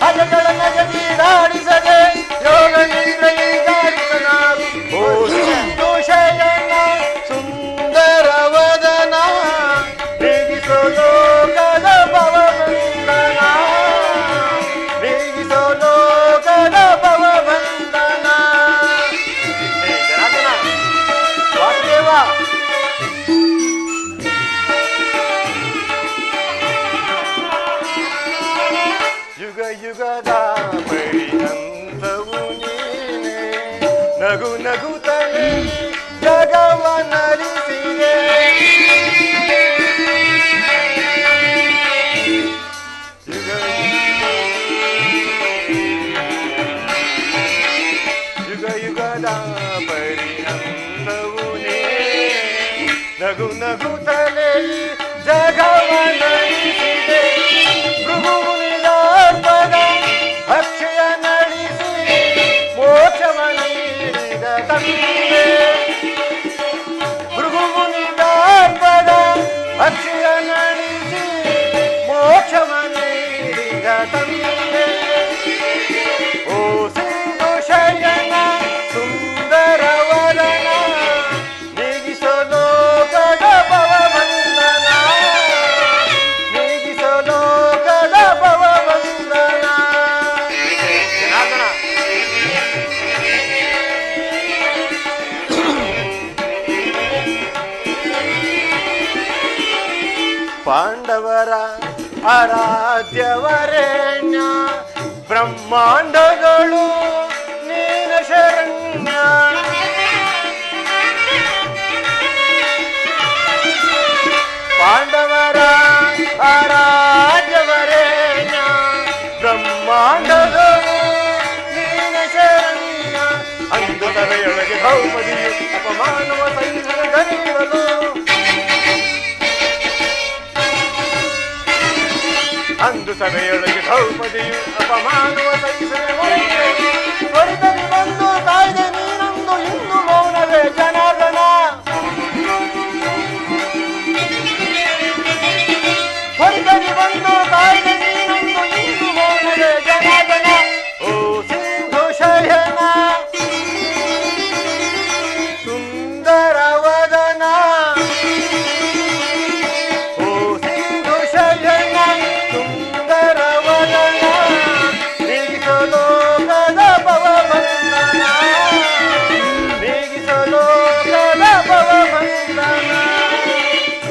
ಹಗೆಗಳ ನಗೆಗೀಡಾಡಿಸದೆ ಯೋಗ ನಿದ್ರೆಯಿಂದ ಜಾಗೃತನಾಗೋ. ಓ ಸಿಂಧು ಶಯನ ಸುಂದರ ವದನ, ನೀಗಿಸೋ ಲೋಕದ ಭವಬಂಧನ, ನೀಗಿಸೋ ಲೋಕದ ಭವಬಂಧನ. ಹೇ ಜನಾರ್ದನ ವಾಸುದೇವ. ಯುಗ ಯುಗದ ಪರ್ಯಂತವು ನೀನೆ, ನಗು ನಗುತ್ತಲೇ ಜಗವ ನಲಿಸಿದೆ. ಯುಗ ಯುಗದ ಪರ್ಯಂತವು ನೀನೆ, ನಗು ನಗುತ್ತಲೇ ಜಗವ ನಲಿಸಿದೆ. ಭೃಗುನಿಗಾರ್ಪದ ಅಕ್ಷಯ ನಡೆಸಿ ಮೋಕ್ಷವ ನೀಡಿದ ತಂದೆ, ಭೃಗುನಿಗಾರ್ಪದ ಅಕ್ಷಯ ನಡೆಸಿ ಮೋಕ್ಷವ ನೀಡಿದ ತಂದೆ. ಓ ಸಿಂಧು ಶಯನ ಸುಂದರ ವದನ, ನೀಗಿಸೋ ಲೋಕದ ಭವಬಂಧನ, ನೀಗಿಸೋ ಲೋಕದ ಭವಬಂಧನ. ಜನಾರ್ದನ ಪಾಂಡವರ ಆರಾಧ್ಯವರೇಣ್ಯ, ಬ್ರಹ್ಮಾಂಡಗಳು ನೀನ ಶರಣ್ಯ. ಪಾಂಡವರ ಆರಾಧ್ಯವರೇಣ್ಯ, ಬ್ರಹ್ಮಾಂಡಗಳು ನೀನ ಶರಣ್ಯ. ಅಂದು ಸಭೆಯೊಳಗೆ ದ್ರೌಪದಿಯು ಅಪಮಾನವ ಸೈನ್ಯದ ಗರಿಯಲು, ಅಂದು ಸಭೆಯೊಳಗೆ ದ್ರೌಪದಿಯು ಅಪಮಾನವ ಸಹಿಸದೆ ತ್ವರಿತದಿ ಬಂದು ಕಾಯ್ದೆ ನೀನಂದು ಇನ್ನು ಮೌನವೇ ಜನಾರ್ದನ. ತ್ವರಿತದಿ ಬಂದು ಕಾಯ್ದೆ ನೀನಂದು ಇನ್ನು ಮೌನವೇ ಜನಾರ್ದನ. ಓ ಸಿಂಧು ಶಯನ ಸುಂದರ ವದನ, ಓ ಸಿಂಧು ಶಯನ ಸುಂದರ ವದನ, ನೀಗಿಸೋ ಲೋಕದ ಭವಬಂಧನ, ನೀಗಿಸೋ ಲೋಕದ ಭವಬಂಧನ.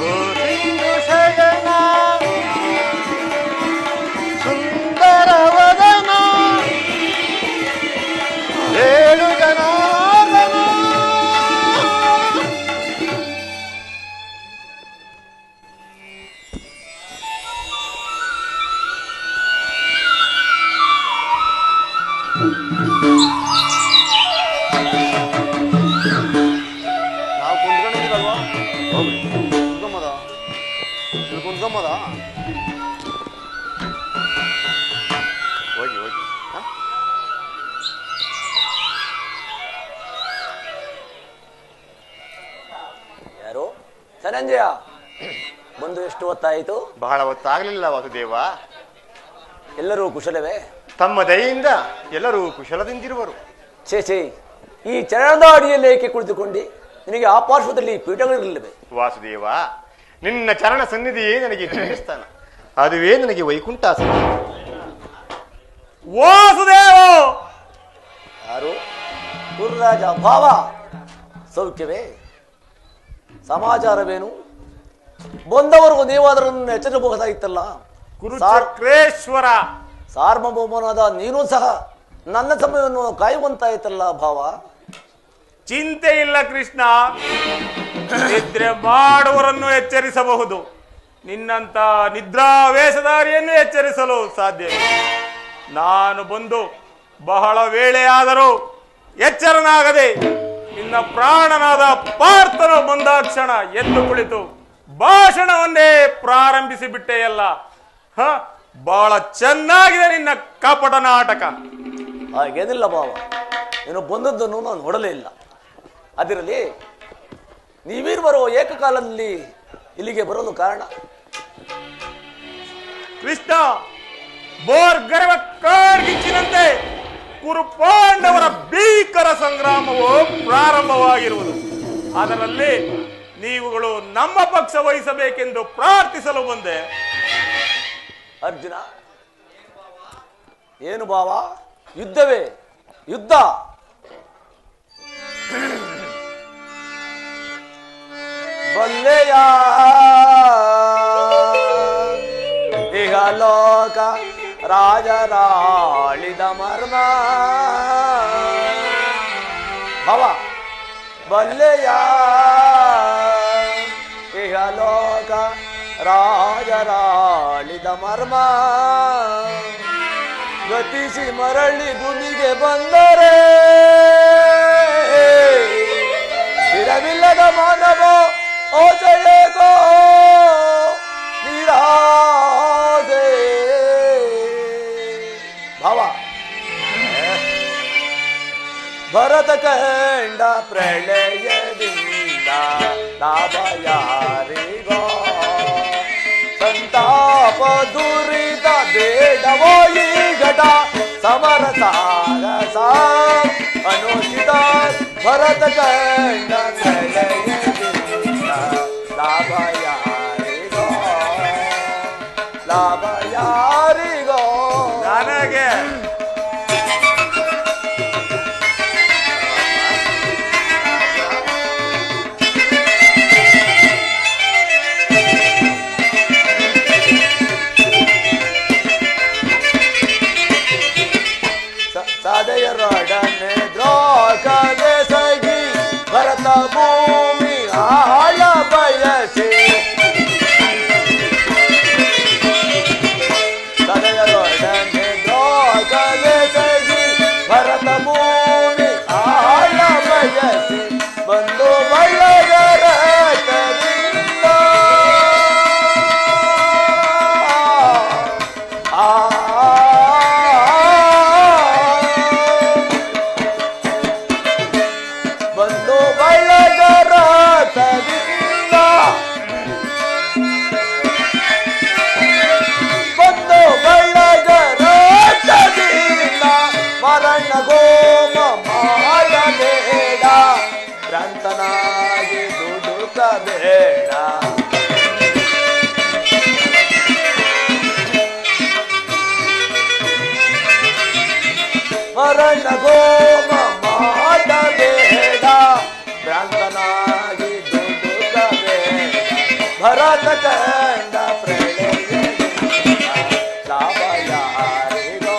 ಓ ಸಿಂಧು ಶಯನ ಸುಂದರ ವದನ, ಏಳು ಜನಾರ್ದನ. ನಾವು ಕುಂತ್ಕೊಂಡಿದ್ದೀವಲ್ವಾ? ಹೋಗ್ರಿ ಕುಂತ್ಕೊಂಬದ ಕುಂತ್ಕೊಂಬದ. ಹೋಗಿ ಹೋಗಿ. ಯಾರು? ಧನಂಜಯ ಬಂದು ಎಷ್ಟು ಹೊತ್ತಾಯಿತು? ಬಹಳ ಹೊತ್ತಾಗಲಿಲ್ಲ ವಾಸುದೇವ. ಎಲ್ಲರೂ ಕುಶಲವೇ? ತಮ್ಮ ದಯೆಯಿಂದ ಎಲ್ಲರೂ ಕುಶಲದಿಂದಿರುವರು. ಛೇ, ಈ ಚರಣದ ಅಡಿಯಲ್ಲಿ ಏಕೆ ಕುಳಿತುಕೊಂಡಿ? ನಿನಗೆ ಆ ಪಾರ್ಶ್ವದಲ್ಲಿ ಪೀಠಗಳಿಲ್ಲವೇ? ವಾಸುದೇವ, ನಿನ್ನ ಚರಣ ಸನ್ನಿಧಿಯೇ ನನಗೆ ದೇವಸ್ಥಾನ, ಅದುವೇ ನನಗೆ ವೈಕುಂಠ. ವಾಸುದೇವ! ಯಾರು? ಗುರುರಾಜ ಭಾವ, ಸೌಖ್ಯವೇ? ಸಮಾಚಾರವೇನು? ಬಂದವರೆಗೂ ನೀವಾದರೂ ಎಚ್ಚರಬಹುದಾಗಿತ್ತಲ್ಲ. ಕುರುಚಕ್ರೇಶ್ವರ ಸಾರ್ವಭೌಮನಾದ ನೀನು ಸಹ ನನ್ನ ಸಮಯವನ್ನು ಕಾಯುವಂತಾಯ್ತಲ್ಲ ಭಾವ. ಚಿಂತೆ ಇಲ್ಲ ಕೃಷ್ಣ, ನಿದ್ರೆ ಮಾಡುವವರನ್ನು ಎಚ್ಚರಿಸಬಹುದು, ನಿನ್ನಂತ ನಿದ್ರಾವೇಶಧಾರಿಯನ್ನು ಎಚ್ಚರಿಸಲು ಸಾಧ್ಯವಿಲ್ಲ. ನಾನು ಬಂದು ಬಹಳ ವೇಳೆಯಾದರೂ ಎಚ್ಚರನಾಗದೆ ನಿನ್ನ ಪ್ರಾಣನಾದ ಪಾರ್ಥನು ಬಂದಾಕ್ಷಣ ಎದ್ದು ಕುಳಿತು ಭಾಷಣವನ್ನೇ ಪ್ರಾರಂಭಿಸಿ ಬಿಟ್ಟೆಯಲ್ಲ. ಬಹಳ ಚೆನ್ನಾಗಿದೆ ನಿನ್ನ ಕಪಟ ನಾಟಕ. ಹಾಗೇನಿಲ್ಲ ಭಾವ, ನೀನು ಬಂದದ್ದನ್ನು ನಾನು ನೋಡಲೇ ಇಲ್ಲ. ಅದಿರಲಿ, ನೀವಿರುವರು ಏಕಕಾಲದಲ್ಲಿ ಇಲ್ಲಿಗೆ ಬರಲು ಕಾರಣ? ಕೃಷ್ಣ, ಬೋರ್ಗರವ ಕಾಡ್ಗಿಚ್ಚಿನಂತೆ ಕುರುಪಾಂಡವರ ಭೀಕರ ಸಂಗ್ರಾಮವು ಪ್ರಾರಂಭವಾಗಿರುವುದು. ಅದರಲ್ಲಿ ನೀವುಗಳು ನಮ್ಮ ಪಕ್ಷ ವಹಿಸಬೇಕೆಂದು ಪ್ರಾರ್ಥಿಸಲು ಬಂದೆ. ಅರ್ಜುನ, ಏನು ಭಾವ? ಯುದ್ಧವೇ ಯುದ್ಧ? ಬಲ್ಲೆಯ ಈಗ ಲೋಕ ರಾಜರಾಳಿದ ಮರ್ಮ. ಭಾವ, ಬಲ್ಲೆಯ ಈಗ ಲೋಕ ರಾಜರಾಳಿದ ಮರ್ಮ. ಗತಿಸಿ ಮರಳಿ ಭೂಮಿಗೆ ಬಂದರೆ ಸ್ಥಿರವಿಲ್ಲದ ಮಾನವ ಓಚಲೇಕೋ ನಿರಾಸೆ. ಭಾವ, ಭರತ ಕಂಡ ಪ್ರಳಯದಿಂದ ಲಾಭ ಯಾರಿಗೋ? ಸಂತಾಪ ದುರಿತ ಬೇಡವೋ ಈ ಘಟ ಸಮರ ಸಾಗಸ ಅನುಚಿತ. ಭರತ ಕಂಡ ಪ್ರಳಯದಿಂದ ಲಾಭ ಯಾರಿಗೋ? ಲಾಭ ಯಾರಿಗೋ? ನನಗೆ ಸಾದೆಯರೊಡನೆ ದ್ರೋಕದೆ ಸಗಿ ಭರತ ಭೂಮಿ ಆಳ ಬಯಸಿ. ಸಾದೆಯರೊಡನೆ ದ್ರೋಕದೆ ಸಗಿ ಭರತ ಭೂಮಿ ಆಳ ಬಯಸಿ ಬಂದು ಬಳ್ಳಗರ ಮರಣ ಗೋಮ ಮಾಡಬೇಡ, ಭ್ರಾಂತನಾಗಿ ದುಡುಕಬೇಡ. ಮರಣ ಗೋಮ ಮಾಡಬೇಡ, ಭ್ರಾಂತನಾಗಿ ದುಡುಕಬೇಡ. ಭರತ ಕಂಡ ಪ್ರಳಯದಿಂದ ಲಾಭ ಯಾರಿಗೋ?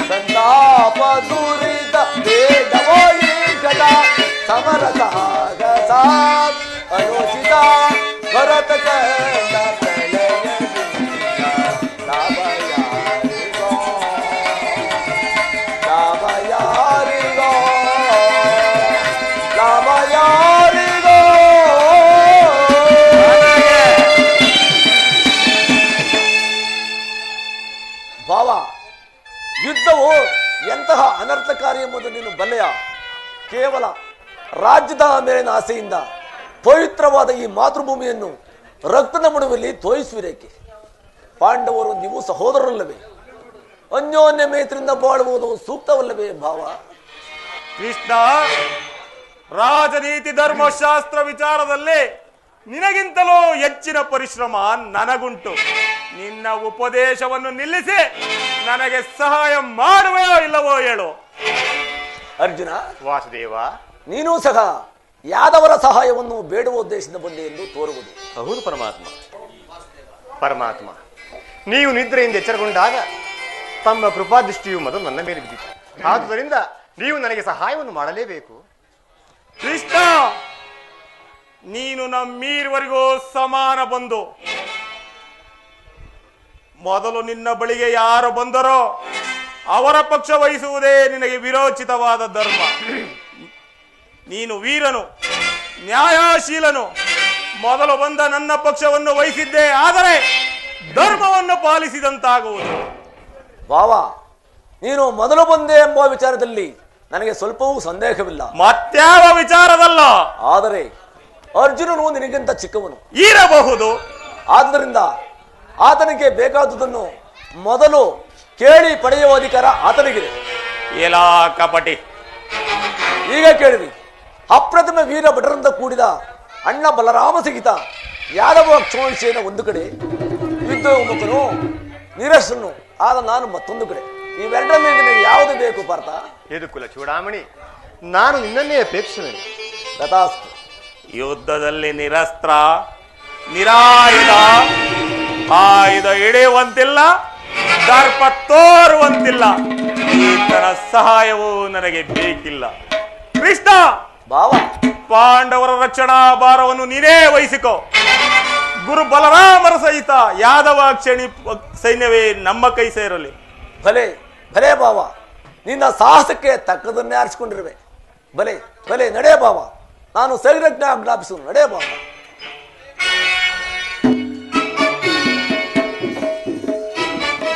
ಸಂತಾಪ ದುರಿತ ಬೇಡವೋ ಈ ಘಟ ಸಮರ ಸಾಗಸ ಅನುಚಿತ. ಭರತ ಕಂಡ ಪ್ರಳಯದಿಂದ ಲಾಭ ಯಾರಿಗೋ? ಲಾಭ ಯಾರಿಗೋ? ಲಾಭ ಯಾರಿಗೋ? ಭಾವ, ಯುದ್ಧವು ಎಂತಹ ಅನರ್ಥಕಾರಿ ಎಂಬುದು ನೀನು ಬಲ್ಲೆಯ? ಕೇವಲ ರಾಜ್ಯದ ಮೇಲಿನ ಆಸೆಯಿಂದ ಪವಿತ್ರವಾದ ಈ ಮಾತೃಭೂಮಿಯನ್ನು ರಕ್ತದ ಮುಡುವಲ್ಲಿ ತೋಯಿಸುವಿರೇಕೆ? ಪಾಂಡವರು ನೀವು ಸಹೋದರರಲ್ಲವೇ? ಅನ್ಯೋನ್ಯ ಮೈತ್ರಿಯಿಂದ ಬಾಳುವುದು ಸೂಕ್ತವಲ್ಲವೇ ಭಾವ? ಕೃಷ್ಣ, ರಾಜನೀತಿ ಧರ್ಮಶಾಸ್ತ್ರ ವಿಚಾರದಲ್ಲಿ ನಿನಗಿಂತಲೂ ಹೆಚ್ಚಿನ ಪರಿಶ್ರಮ ನನಗುಂಟು. ನಿನ್ನ ಉಪದೇಶವನ್ನು ನಿಲ್ಲಿಸಿ ನನಗೆ ಸಹಾಯ ಮಾಡುವೆಯೋ ಇಲ್ಲವೋ ಹೇಳು. ಅರ್ಜುನ, ವಾಸುದೇವ, ನೀನೂ ಸಹ ಯಾದವರ ಸಹಾಯವನ್ನು ಬೇಡುವ ಉದ್ದೇಶದಿಂದ ಬಂದೆ ಎಂದು ತೋರುವುದು. ಹೌದು ಪರಮಾತ್ಮ, ನೀವು ನಿದ್ರೆಯಿಂದ ಎಚ್ಚರಗೊಂಡಾಗ ತಮ್ಮ ಕೃಪಾದೃಷ್ಟಿಯು ಮೊದಲು ನನ್ನ ಮೇಲೆ ಬಿದ್ದಿತು. ಆದುದರಿಂದ ನೀವು ನನಗೆ ಸಹಾಯವನ್ನು ಮಾಡಲೇಬೇಕು. ಕೃಷ್ಣ, ನೀನು ನಮ್ಮೀರ್ವರೆಗೂ ಸಮಾನ ಬಂಧು. ಮೊದಲು ನಿನ್ನ ಬಳಿಗೆ ಯಾರು ಬಂದರೋ ಅವರ ಪಕ್ಷ ವಹಿಸುವುದೇ ನಿನಗೆ ವಿರೋಚಿತವಾದ ಧರ್ಮ. ನೀನು ವೀರನು, ನ್ಯಾಯಶೀಲನು. ಮೊದಲು ಬಂದ ನನ್ನ ಪಕ್ಷವನ್ನು ವಹಿಸಿದ್ದೇ ಆದರೆ ಧರ್ಮವನ್ನು ಪಾಲಿಸಿದಂತಾಗುವುದು. ಭಾವ, ನೀನು ಮೊದಲು ಬಂದೆ ಎಂಬ ವಿಚಾರದಲ್ಲಿ ನನಗೆ ಸ್ವಲ್ಪವೂ ಸಂದೇಹವಿಲ್ಲ. ಮತ್ಯಾವ ವಿಚಾರದಲ್ಲ. ಆದರೆ ಅರ್ಜುನನು ನಿನಗಿಂತ ಚಿಕ್ಕವನು ಇರಬಹುದು. ಆದ್ದರಿಂದ ಆತನಿಗೆ ಬೇಕಾದುದನ್ನು ಮೊದಲು ಕೇಳಿ ಪಡೆಯುವ ಅಧಿಕಾರ ಆತನಿಗಿದೆ. ಎಲ್ಲಾ ಕಪಟಿ, ಈಗ ಕೇಳಿರಿ. ಅಪ್ರತಿಮ ವೀರ ಭಟರಿಂದ ಕೂಡಿದ ಅಣ್ಣ ಬಲರಾಮ ಸಹಿತ ಯಾದವ ಕ್ಷೋಣಿಸೇನ ಒಂದು ಕಡೆ, ಯುದ್ಧೋನ್ಮುಖನು ನಿರಸನು ಆದ ನಾನು ಮತ್ತೊಂದು ಕಡೆ. ಇವೆರಡರಲ್ಲಿ ನಿನಗೆ ಯಾವುದು ಬೇಕು ಪಾರ್ಥ? ಯದುಕುಲ ಚೂಡಾಮಣಿ, ನಾನು ನಿನ್ನನ್ನೇ ಅಪೇಕ್ಷಿಸುತ್ತೇನೆ. ತಥಾಸ್ತು. ಯುದ್ಧದಲ್ಲಿ ನಿರಸ್ತ್ರ ನಿರಾಯುಧ, ಆಯುಧ ಹಿಡಿಯುವಂತಿಲ್ಲ, ದರ್ಪ ತೋರುವಂತಿಲ್ಲ. ಈತನ ಸಹಾಯವೂ ನನಗೆ ಬೇಕಿಲ್ಲ. ಕೃಷ್ಣ, ಭಾವ, ಪಾಂಡವರ ರಕ್ಷಣಾ ಭಾರವನ್ನು ನೀನೇ ವಹಿಸಿಕೋ. ಗುರು ಬಲರಾಮರ ಸಹಿತ ಯಾದವ ಕ್ಷಣಿ ಸೈನ್ಯವೇ ನಮ್ಮ ಕೈ ಸೇರಲಿ. ಭಲೆ ಭಲೆ ಭಾವ, ನಿನ್ನ ಸಾಹಸಕ್ಕೆ ತಕ್ಕದನ್ನೇ ಆರಿಸಿಕೊಂಡಿರುವೆ. ಭಲೆ ಭಲೆ, ನಡೆ ಭಾವ. ನಾನು ಸೈನ್ಯಜ್ಞ ಆಜ್ಞಾಪಿಸು. ನಡೆ ಭಾವ.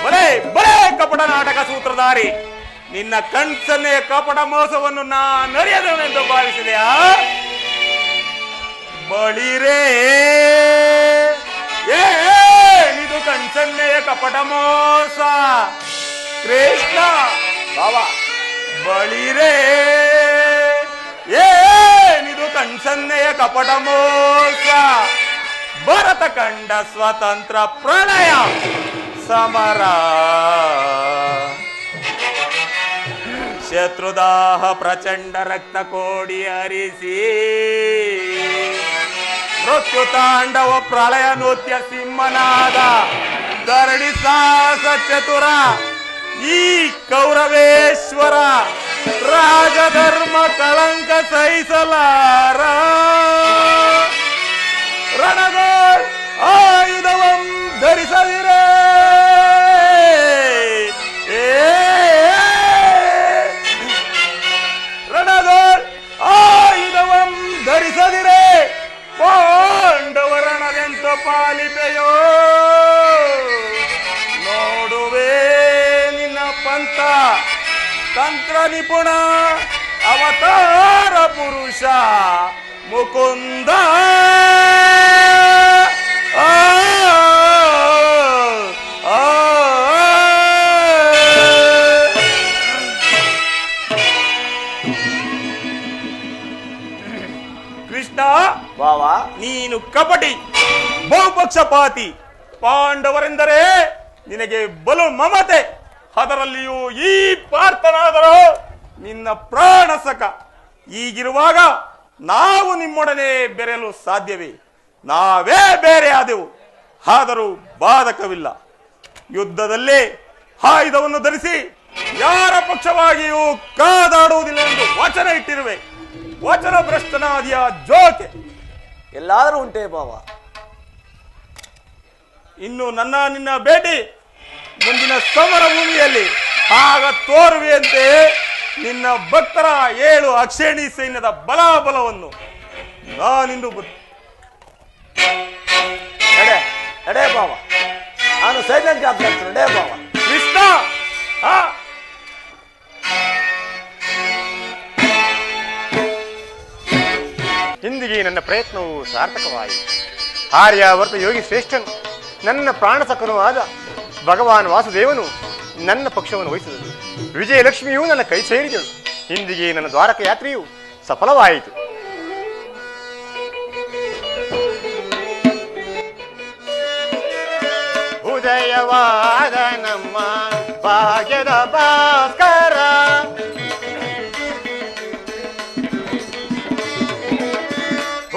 ಬಲೇ ಬಲೇ ಕಪಟ ನಾಟಕ ಸೂತ್ರಧಾರಿ, ನಿನ್ನ ಕಣ್ಸನ್ನೆಯ ಕಪಟ ಮೋಸವನ್ನು ನರಿಯದವನೆಂದು ಭಾವಿಸಿದೆಯಾ? ಬಳಿರೇ ಏನಿದು ಕಣ್ಸನ್ನೆಯ ಕಪಟ ಮೋಸ? ಕೃಷ್ಣ, ಭಾವ, ಬಳಿರೇ ಏನಿದು ಕಣ್ಸನ್ನೆಯ ಕಪಟ ಮೋಸ? ಭರತ ಕಂಡ ಸ್ವತಂತ್ರ ಪ್ರಣಯ ಸಮರ, ಶತ್ರುದಾಹ ಪ್ರಚಂಡ ರಕ್ತ ಕೋಡಿ ಹರಿಸಿ, ಮೃತ್ಯು ತಾಂಡವ ಪ್ರಳಯ ನೃತ್ಯ ಸಿಂಹನಾದ ಧರಣಿ ಸಾಹಸ ಚತುರ ಈ ಕೌರವೇಶ್ವರ ರಾಜಧರ್ಮ ಕಳಂಕ ಸಹಿಸಲಾರ. ರಣಗೋಳ್ ಆಯುಧವಂ ಧರಿಸದಿರೇ, ರಣಗೋಳ್ ಆಯುಧವಂ ಧರಿಸದಿರೇ, ಪಾಂಡವರಣದೆಂತ ಪಾಲಿಪೆಯೋ. ನೋಡುವೆ ನಿನ್ನ ಪಂಥ ತಂತ್ರ ನಿಪುಣ ಅವತಾರ ಪುರುಷ ಮುಕುಂದ. ಕೃಷ್ಣ, ಭಾವ, ನೀನು ಕಪಟಿ, ಬಹುಪಕ್ಷಪಾತಿ. ಪಾಂಡವರೆಂದರೆ ನಿನಗೆ ಬಲು ಮಮತೆ. ಅದರಲ್ಲಿಯೂ ಈ ಪಾರ್ಥನಾದರೂ ನಿನ್ನ ಪ್ರಾಣ ಸಖ. ಈಗಿರುವಾಗ ನಾವು ನಿಮ್ಮೊಡನೆ ಬೆರೆಯಲು ಸಾಧ್ಯವೇ? ನಾವೇ ಬೇರೆ ಆದೆವು, ಆದರೂ ಬಾಧಕವಿಲ್ಲ. ಯುದ್ಧದಲ್ಲಿ ಆಯುಧವನ್ನು ಧರಿಸಿ ಯಾರ ಪಕ್ಷವಾಗಿಯೂ ಕಾದಾಡುವುದಿಲ್ಲ ಎಂದು ವಚನ ಇಟ್ಟಿರುವೆ. ವಚನ ಭ್ರಷ್ಟನಾದಿಯ ಜೋಕೆ ಎಲ್ಲಾದರೂ ಉಂಟೇ ಭಾವ? ಇನ್ನು ನಿನ್ನ ಭೇಟಿ ಮುಂದಿನ ಸಮರ ಭೂಮಿಯಲ್ಲಿ ಆಗ ತೋರುವೆಯಂತೆ ನಿನ್ನ ಭಕ್ತರ 7 ಅಕ್ಷೇಣಿ ಸೈನ್ಯದ ಬಲಾಬಲವನ್ನು. ನಾನಿಂದು ನಡೆ ನಡೆ ಭಾವ, ನಾನು ಸೈನ್ಯಕ್ಕೆ ಅಭ್ಯರ್ಥಿ. ನಡೆ ಭಾವ. ಕೃಷ್ಣ, ಇಂದಿಗೆ ನನ್ನ ಪ್ರಯತ್ನವು ಸಾರ್ಥಕವಾಯಿತು. ಆರ್ಯಾವರ್ತ ಯೋಗಿ ಶ್ರೇಷ್ಠನು, ನನ್ನ ಪ್ರಾಣಸಖನೂ ಆದ ಭಗವಾನ್ ವಾಸುದೇವನು ನನ್ನ ಪಕ್ಷವನ್ನು ವಹಿಸಿದಳು. ವಿಜಯಲಕ್ಷ್ಮಿಯೂ ನನ್ನ ಕೈ ಸೇರಿದಳು. ಇಂದಿಗೆ ನನ್ನ ದ್ವಾರಕ ಯಾತ್ರೆಯು ಸಫಲವಾಯಿತು. ಉದಯವಾದ ನಮ್ಮ ಭಾಗ್ಯದ ಭಾಸ್ಕರ,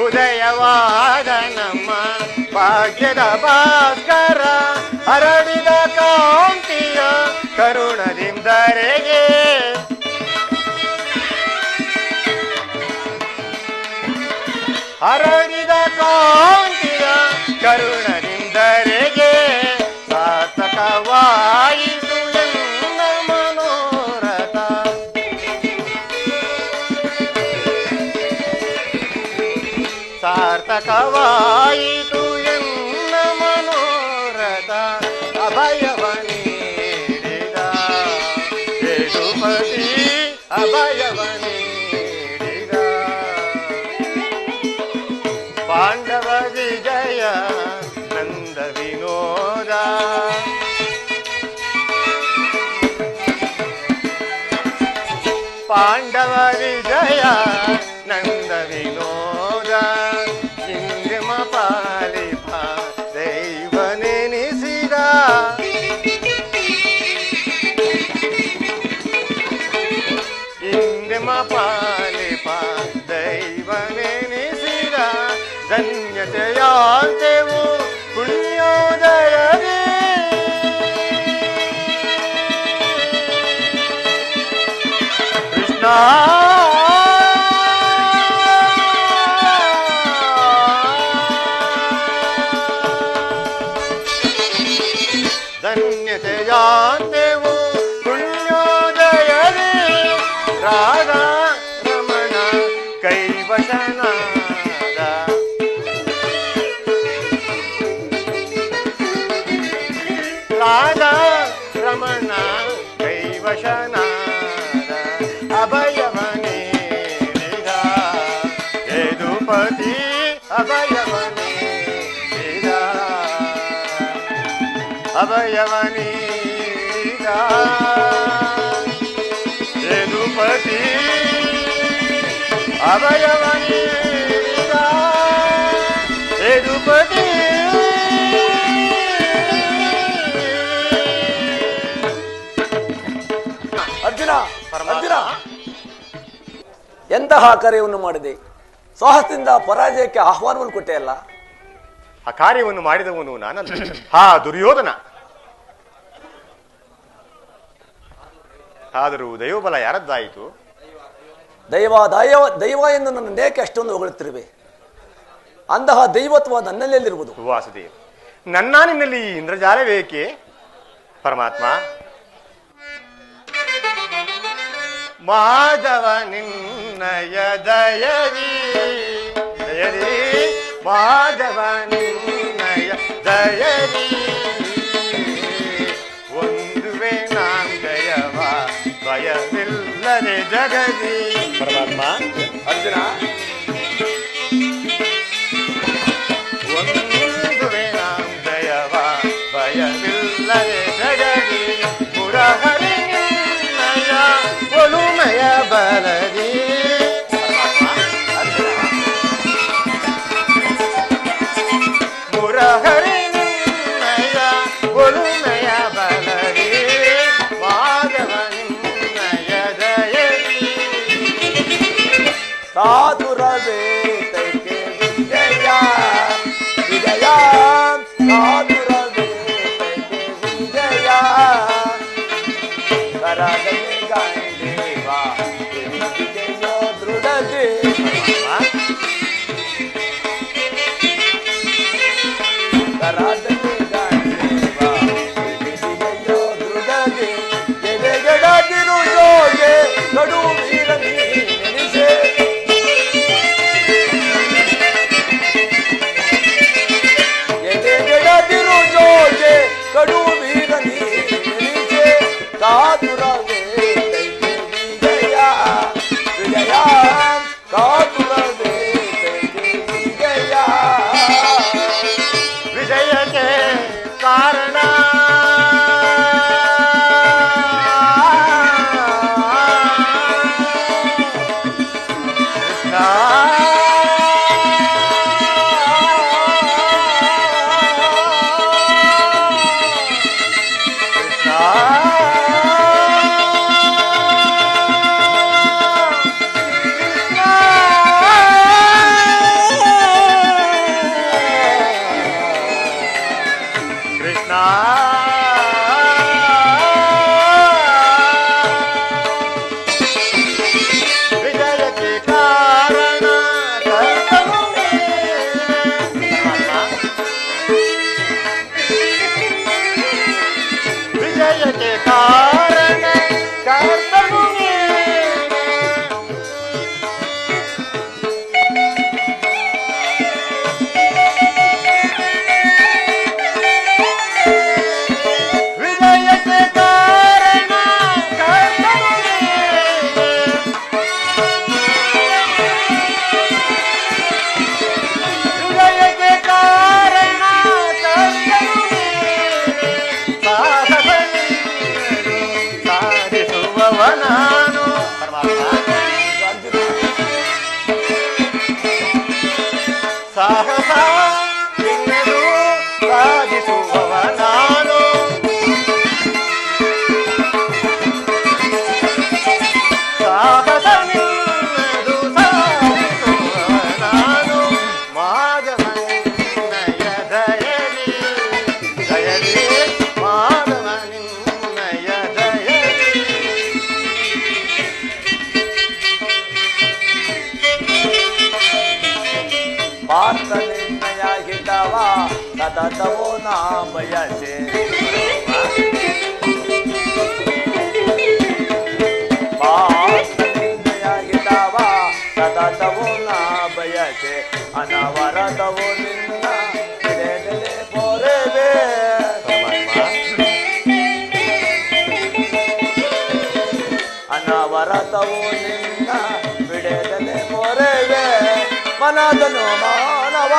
ಉದಯವಾದ ನಮ್ಮ ಭಾಗ್ಯದ ಭಾಸ್ಕರ, ಹರಡಿದ ಕಾಂತಿಯ ಕರುಣದಿಂದರೆಗೆ, ಹರಡಿದ ಕಾಂತಿಯ ಕರುಣದಿಂದರೆಗೆ, ಸಾರ್ಥಕವಾಯಿತು ಎನ್ನ ಮನೋರಥ. ಸಾರ್ಥಕವಾಯಿತು ಎನ್ನ ಮನೋರಥ. ಅಭಯವ ನೀಡಿದ ಯದುಪತಿ, ಅಭಯವ ನೀಡಿದ ಪಾಂಡವ ವಿಜಯ ನಂದ ವಿನೋದ. ಪಾಂಡವ ವಿಜಯ ನಂದ ವಿನೋದ, ಇಂದ್ರಮ ಪಾಲಿಪ ದೈವನೆನಿಸಿದ, ಇಂದ್ರಮ ಪಾಲಿಪ ದೈವನೆನಿಸಿದ, ಧನ್ಯತೆಯಾಂತೆವು ಪುಣ್ಯೋದಯದೇ. ಕೃಷ್ಣ ಧನ್ಯತೆಯಾಂತೆವು ಪುಣ್ಯೋದಯದೇ. ರಾಧಾ ರಮಣ ಕೈವಶನಾದ, ರಾಧಾ ರಮಣ ಕೈವಶನಾದ, ಅಭಯವ ನೀಡಿದ ಯದುಪತಿ, ಅಭಯವ ನೀಡಿದ, ಅಭಯವ ನೀಡಿದ ಯದುಪತಿ, ಅಭಯವ ನೀಡಿದ ಯದುಪತಿ. ಅರ್ಜುನ, ಅರ್ಜುನ, ಎಂತಹ ಕಾರ್ಯವನ್ನು ಮಾಡಿದೆ? ಸಾಹಸದಿಂದ ಪರಾಜಯಕ್ಕೆ ಆಹ್ವಾನವನ್ನು ಕೊಟ್ಟೆ ಅಲ್ಲ? ಆ ಕಾರ್ಯವನ್ನು ಮಾಡಿದವನು ನಾನಲ್ಲ, ಹಾ ದುರ್ಯೋಧನ. ಆದರೂ ದೈವಬಲ ಯಾರದ್ದಾಯಿತು? ದೈವ ದೈವ ದೈವ ಎಂದು ನನ್ನೇಕೆ ಅಷ್ಟೊಂದು ಹೊಗಳುತ್ತಿರುವೆ? ಅಂತಹ ದೈವತ್ವ ನನ್ನಲ್ಲಿರುವುದು. ವಾಸುದೇವ, ನನ್ನ ನಿನ್ನಲ್ಲಿ ಇಂದ್ರಜಾಲವೇಕೆ? ಪರಮಾತ್ಮ, ಮಾಧವ ನಿನ್ನಯ ದಯವಿ, ದಯರಿ ಮಾಧವ ನಿನ್ನಯ ದಯರಿ, ಒಂದುವೆ ನಾನ್ ದಯವ ಭಯವಿಲ್ಲದೆ ಜಗದಿ. ಪರಮಾತ್ಮ, ಅರ್ಜುನ, ಒಂದುವೆ ನಾನ್ ದಯವ ಭಯವಿಲ್ಲದೆ ಜಗದಿ, ಮುರಹರಿ ನಿನ್ನಯ ಒಲುಮೆಯ ಬಲದಿ. ಮುರಹರಿ ನಿನ್ನಯ ಒಲುಮೆಯ ಬಲದಿ, ಮಾಧವ ನಿನ್ನಯ ದಯದಿ. ಸಾಧುರವೇ ತೈಕೆ ವಿಜಯ ವಿಜಯ, ಸಾಧುರವೇ ತೈಕೆ ವಿಜಯ, ಕರಗನೆ ಗಾಂಧೇವ ವಿಜಯೋ ದೃಢದೆ. ಕರಗನೆ ಗಾಂಧೇವ ವಿಜಯೋ ದೃಢದೆ, ಎದೆಗಡದಿರು ಯೋಗೆ ಕಡು ವೀರ ನೆನೆಸೆ, ಎದೆಗಡದಿರು ಯೋಗೆ ಕಡು ವೀರ ನೆನೆಸೆ, ಸಾಧುರವೇ ಸತತವೋ ನಾ ಬಯಸೆ ಹಿತವ ಸತತವೋ ನಾ ಬಯಸೆ ಅನವರತವೋ ನಿನ್ನ ಬಿಡೆದಲೆ ಪೊರೆವೆ ಅನವರತವೋ ನಿನ್ನ ಬಿಡೆದಲೆ ಪೊರೆವೆ ಮನದನು ಮಾನವ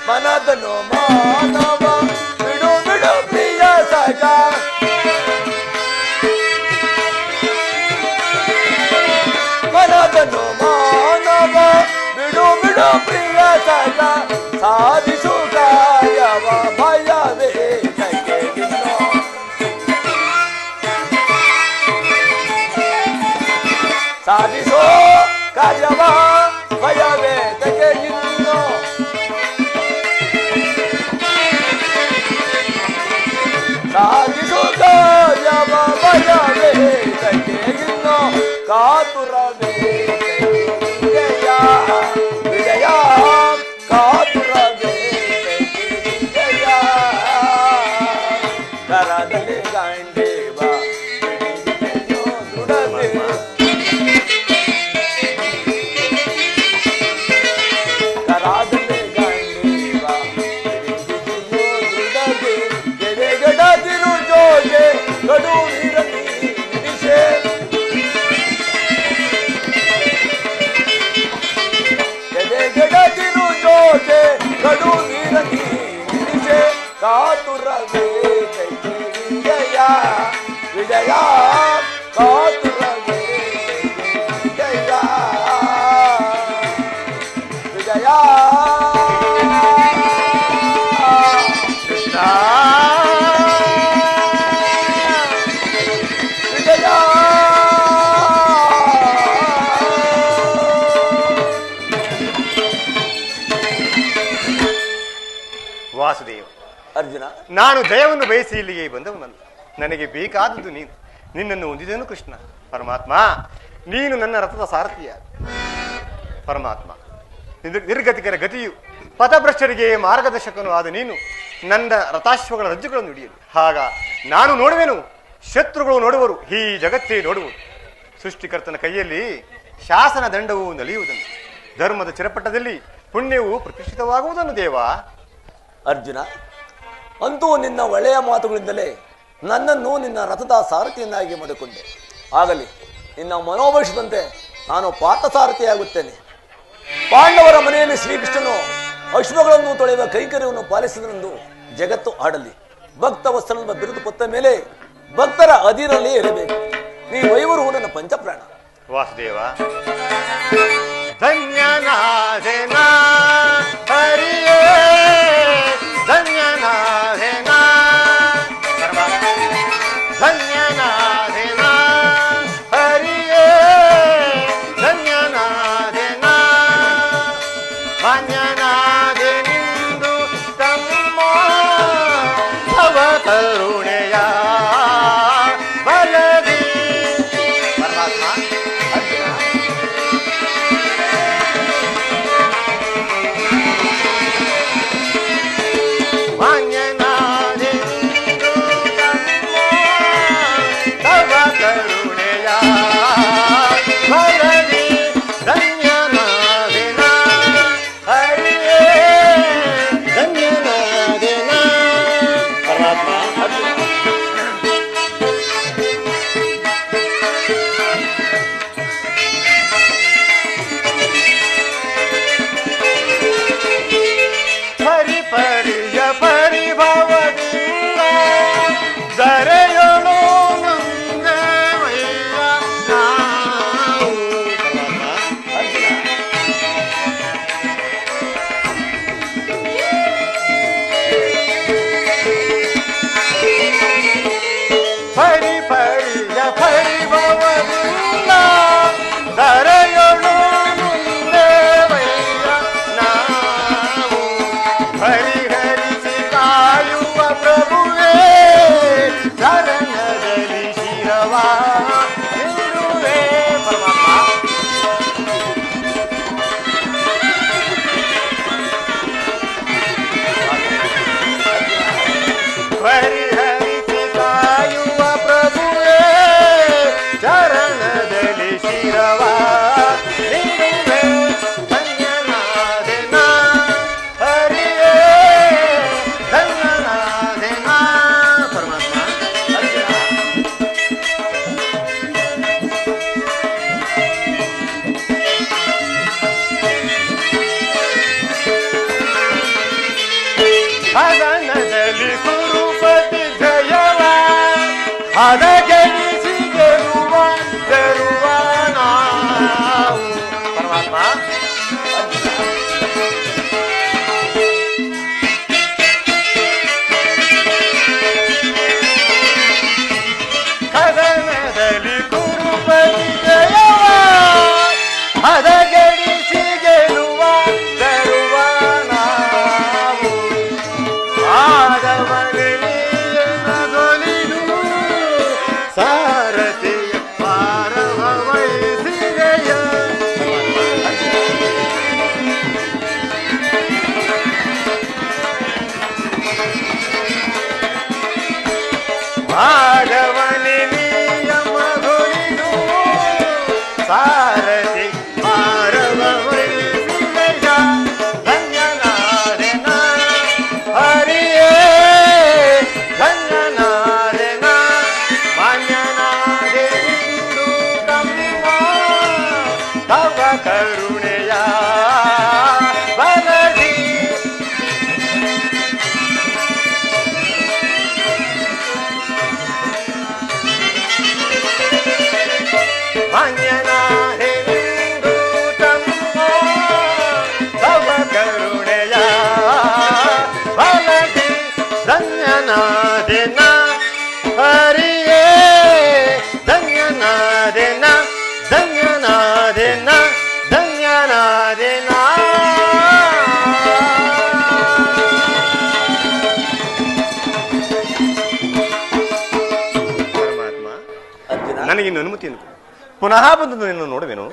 ಮನದನು ಮಾನವ ಬಿಡು ಬಿಡು ಪ್ರಿಯ ಸಗ ಮನದನು ಮಾನವ ಬಿಡು ಬಿಡು ಪ್ರಿಯ ಸಗ ಸಾಧಿಸು ಕಾಯವ ಭಯವೇ ತಗೆಗಿನ್ನೋ ಸಾಧಿಸೋ ಕಾರ್ಯವ ಭಯವೇ ತಗೆಗಿನ್ನೋ ಸಾಧಿಸೋ ಕಾರ್ಯವ ಭಯವೇ ತಗೆಗಿನ್ನೋ ಕಾತುರವೇ ವಿಜಯ ವಿಜಯ ಕಾತುರವೇ ವಿಜಯ ಕರದಲ್ಲಿ ಗಾಂಡೇವ ದೃಢತೆ ಕರಾದಲ್ಲಿ ಗಾಂಡೇವ ದೃಢತೆ ಗೆಡೆಗಡದಿರು ಜೋಗೆ ಗಡು ನೀರಲಿ ನಿಡಿಸೆ ಗೆಡೆಗಡದಿರು ಜೋಗೆ ಗಡು ನೀರಲಿ ನಿಡಿಸೆ ಕಾತುರವೇ ವಿಜಯ ವಿಜಯ ಕಾತುರವೇ ವಿಜಯ ವಿಜಯ ಕೃಷ್ಣ ವಿಜಯ ವಾಸುದೇವ, ಅರ್ಜುನ, ನಾನು ಜಯವನ್ನು ಬಯಸಿ ಇಲ್ಲಿಗೆ ಬಂದವನಲ್ಲ. ನನಗೆ ಬೇಕಾದದ್ದು ನೀನು. ನಿನ್ನನ್ನು ಹೊಂದಿದನು ಕೃಷ್ಣ. ಪರಮಾತ್ಮ, ನೀನು ನನ್ನ ರಥದ ಸಾರಥಿಯ. ಪರಮಾತ್ಮ, ನಿರ್ಗತಿಕರ ಗತಿಯು ಪಥಭ್ರಷ್ಟರಿಗೆ ಮಾರ್ಗದರ್ಶಕನು ಆದ ನೀನು ನನ್ನ ರಥಾಶ್ವಗಳ ರಜ್ಜುಗಳನ್ನು ಹಿಡಿಯಲು. ಆಗ ನಾನು ನೋಡುವೆನು, ಶತ್ರುಗಳು ನೋಡುವರು, ಈ ಜಗತ್ತೇ ನೋಡುವುದು. ಸೃಷ್ಟಿಕರ್ತನ ಕೈಯಲ್ಲಿ ಶಾಸನ ದಂಡವು ನಲಿಯುವುದನ್ನು, ಧರ್ಮದ ಚಿರಪಟ್ಟದಲ್ಲಿ ಪುಣ್ಯವು ಪ್ರತಿಷ್ಠಿತವಾಗುವುದನ್ನು ದೇವ. ಅರ್ಜುನ, ಅಂತೂ ನಿನ್ನ ಒಳ್ಳೆಯ ಮಾತುಗಳಿಂದಲೇ ನನ್ನನ್ನು ನಿನ್ನ ರಥದ ಸಾರಥಿಯನ್ನಾಗಿ ಮಾಡಿಕೊಂಡೆ. ಆಗಲಿ, ನಿನ್ನ ಮನೋಭವಿಸಿದಂತೆ ನಾನು ಪಾರ್ಥಸಾರಥಿಯಾಗುತ್ತೇನೆ. ಪಾಂಡವರ ಮನೆಯಲ್ಲಿ ಶ್ರೀಕೃಷ್ಣನು ಅಶ್ವಗಳನ್ನು ತೊಳೆಯುವ ಕೈಕರ್ಯವನ್ನು ಪಾಲಿಸಿದನೆಂದು ಜಗತ್ತು ಆಡಲಿ. ಭಕ್ತ ವತ್ಸಲನೆಂಬ ಬಿರುದು ಪತ್ತ ಮೇಲೆ ಭಕ್ತರ ಅಧೀನಲ್ಲಿ ಇರಬೇಕು. ನೀ ವೈವರು ನನ್ನ ಪಂಚಪ್ರಾಣ. ವಾಸುದೇವ, ಧನ್ಯನಾಥೇನಾ ಹರಿಯೇ, ಧನ್ಯನಾಥೇನಾ ಧನ್ಯನಾಥೇನಾ ಹರಿಯೇ, ಧನ್ಯನಾಥೇನಾ ಮಾನ್ಯನಾಥೆನಿಂದು ತಮ್ಮ ಭವ ಕರುಣೆಯ ಬಲದಿ. ಪರಮಾತ್ಮ, ಹದಗೆಡಿಸಿ ಗೆಲುವ ನಾವು. ಪರಮಾತ್ಮ ಕದನದಲ್ಲಿ ಕುರುಬಲಿ ಜಯವ ಹದಗೆಡಿಸಿ ಗೆಲುವ ನಾವು. ಆದವನೆಲಿಯನಗೊಲಿದು ಸಾರಥಿಯ ಪಾರವ ವಹಿಸಿದೆಯ. ಆದವನೆಲಿಯಮಗೊಲಿದು ಸಾರಥಿ ಪಾರವ ವಹಿಸಿದೆಯ. ಧನ್ಯನಾದೆನ ಹರಿಯೇ ಧನ್ಯನಾದೆನ ಮಾನ್ಯನಾದೆಂದು ತಮ್ಮ ತವ ಕರುಣೆಯ ಬಲದಿ. ಮಾನ್ಯನಾದೆಂದು ತಮ್ಮ ತವ ಕರುಣೆಯ ಬಲದಿ. ಧನ್ಯನಾದೆನ ಹರಿಯೇ ಧನ್ಯನಾದೆನ ಧನ್ಯನಾದೆನ ಧನ್ಯನಾದೆನ. ಪರಮಾತ್ಮ ಅರ್ಜುನ ನನಗಿನ್ನು ಅನುಮತಿಯನ್ನು ಕೊಡು. ಪುನಃ ಬಂದು ನಿನ್ನನ್ನು ನೋಡುವೆನು.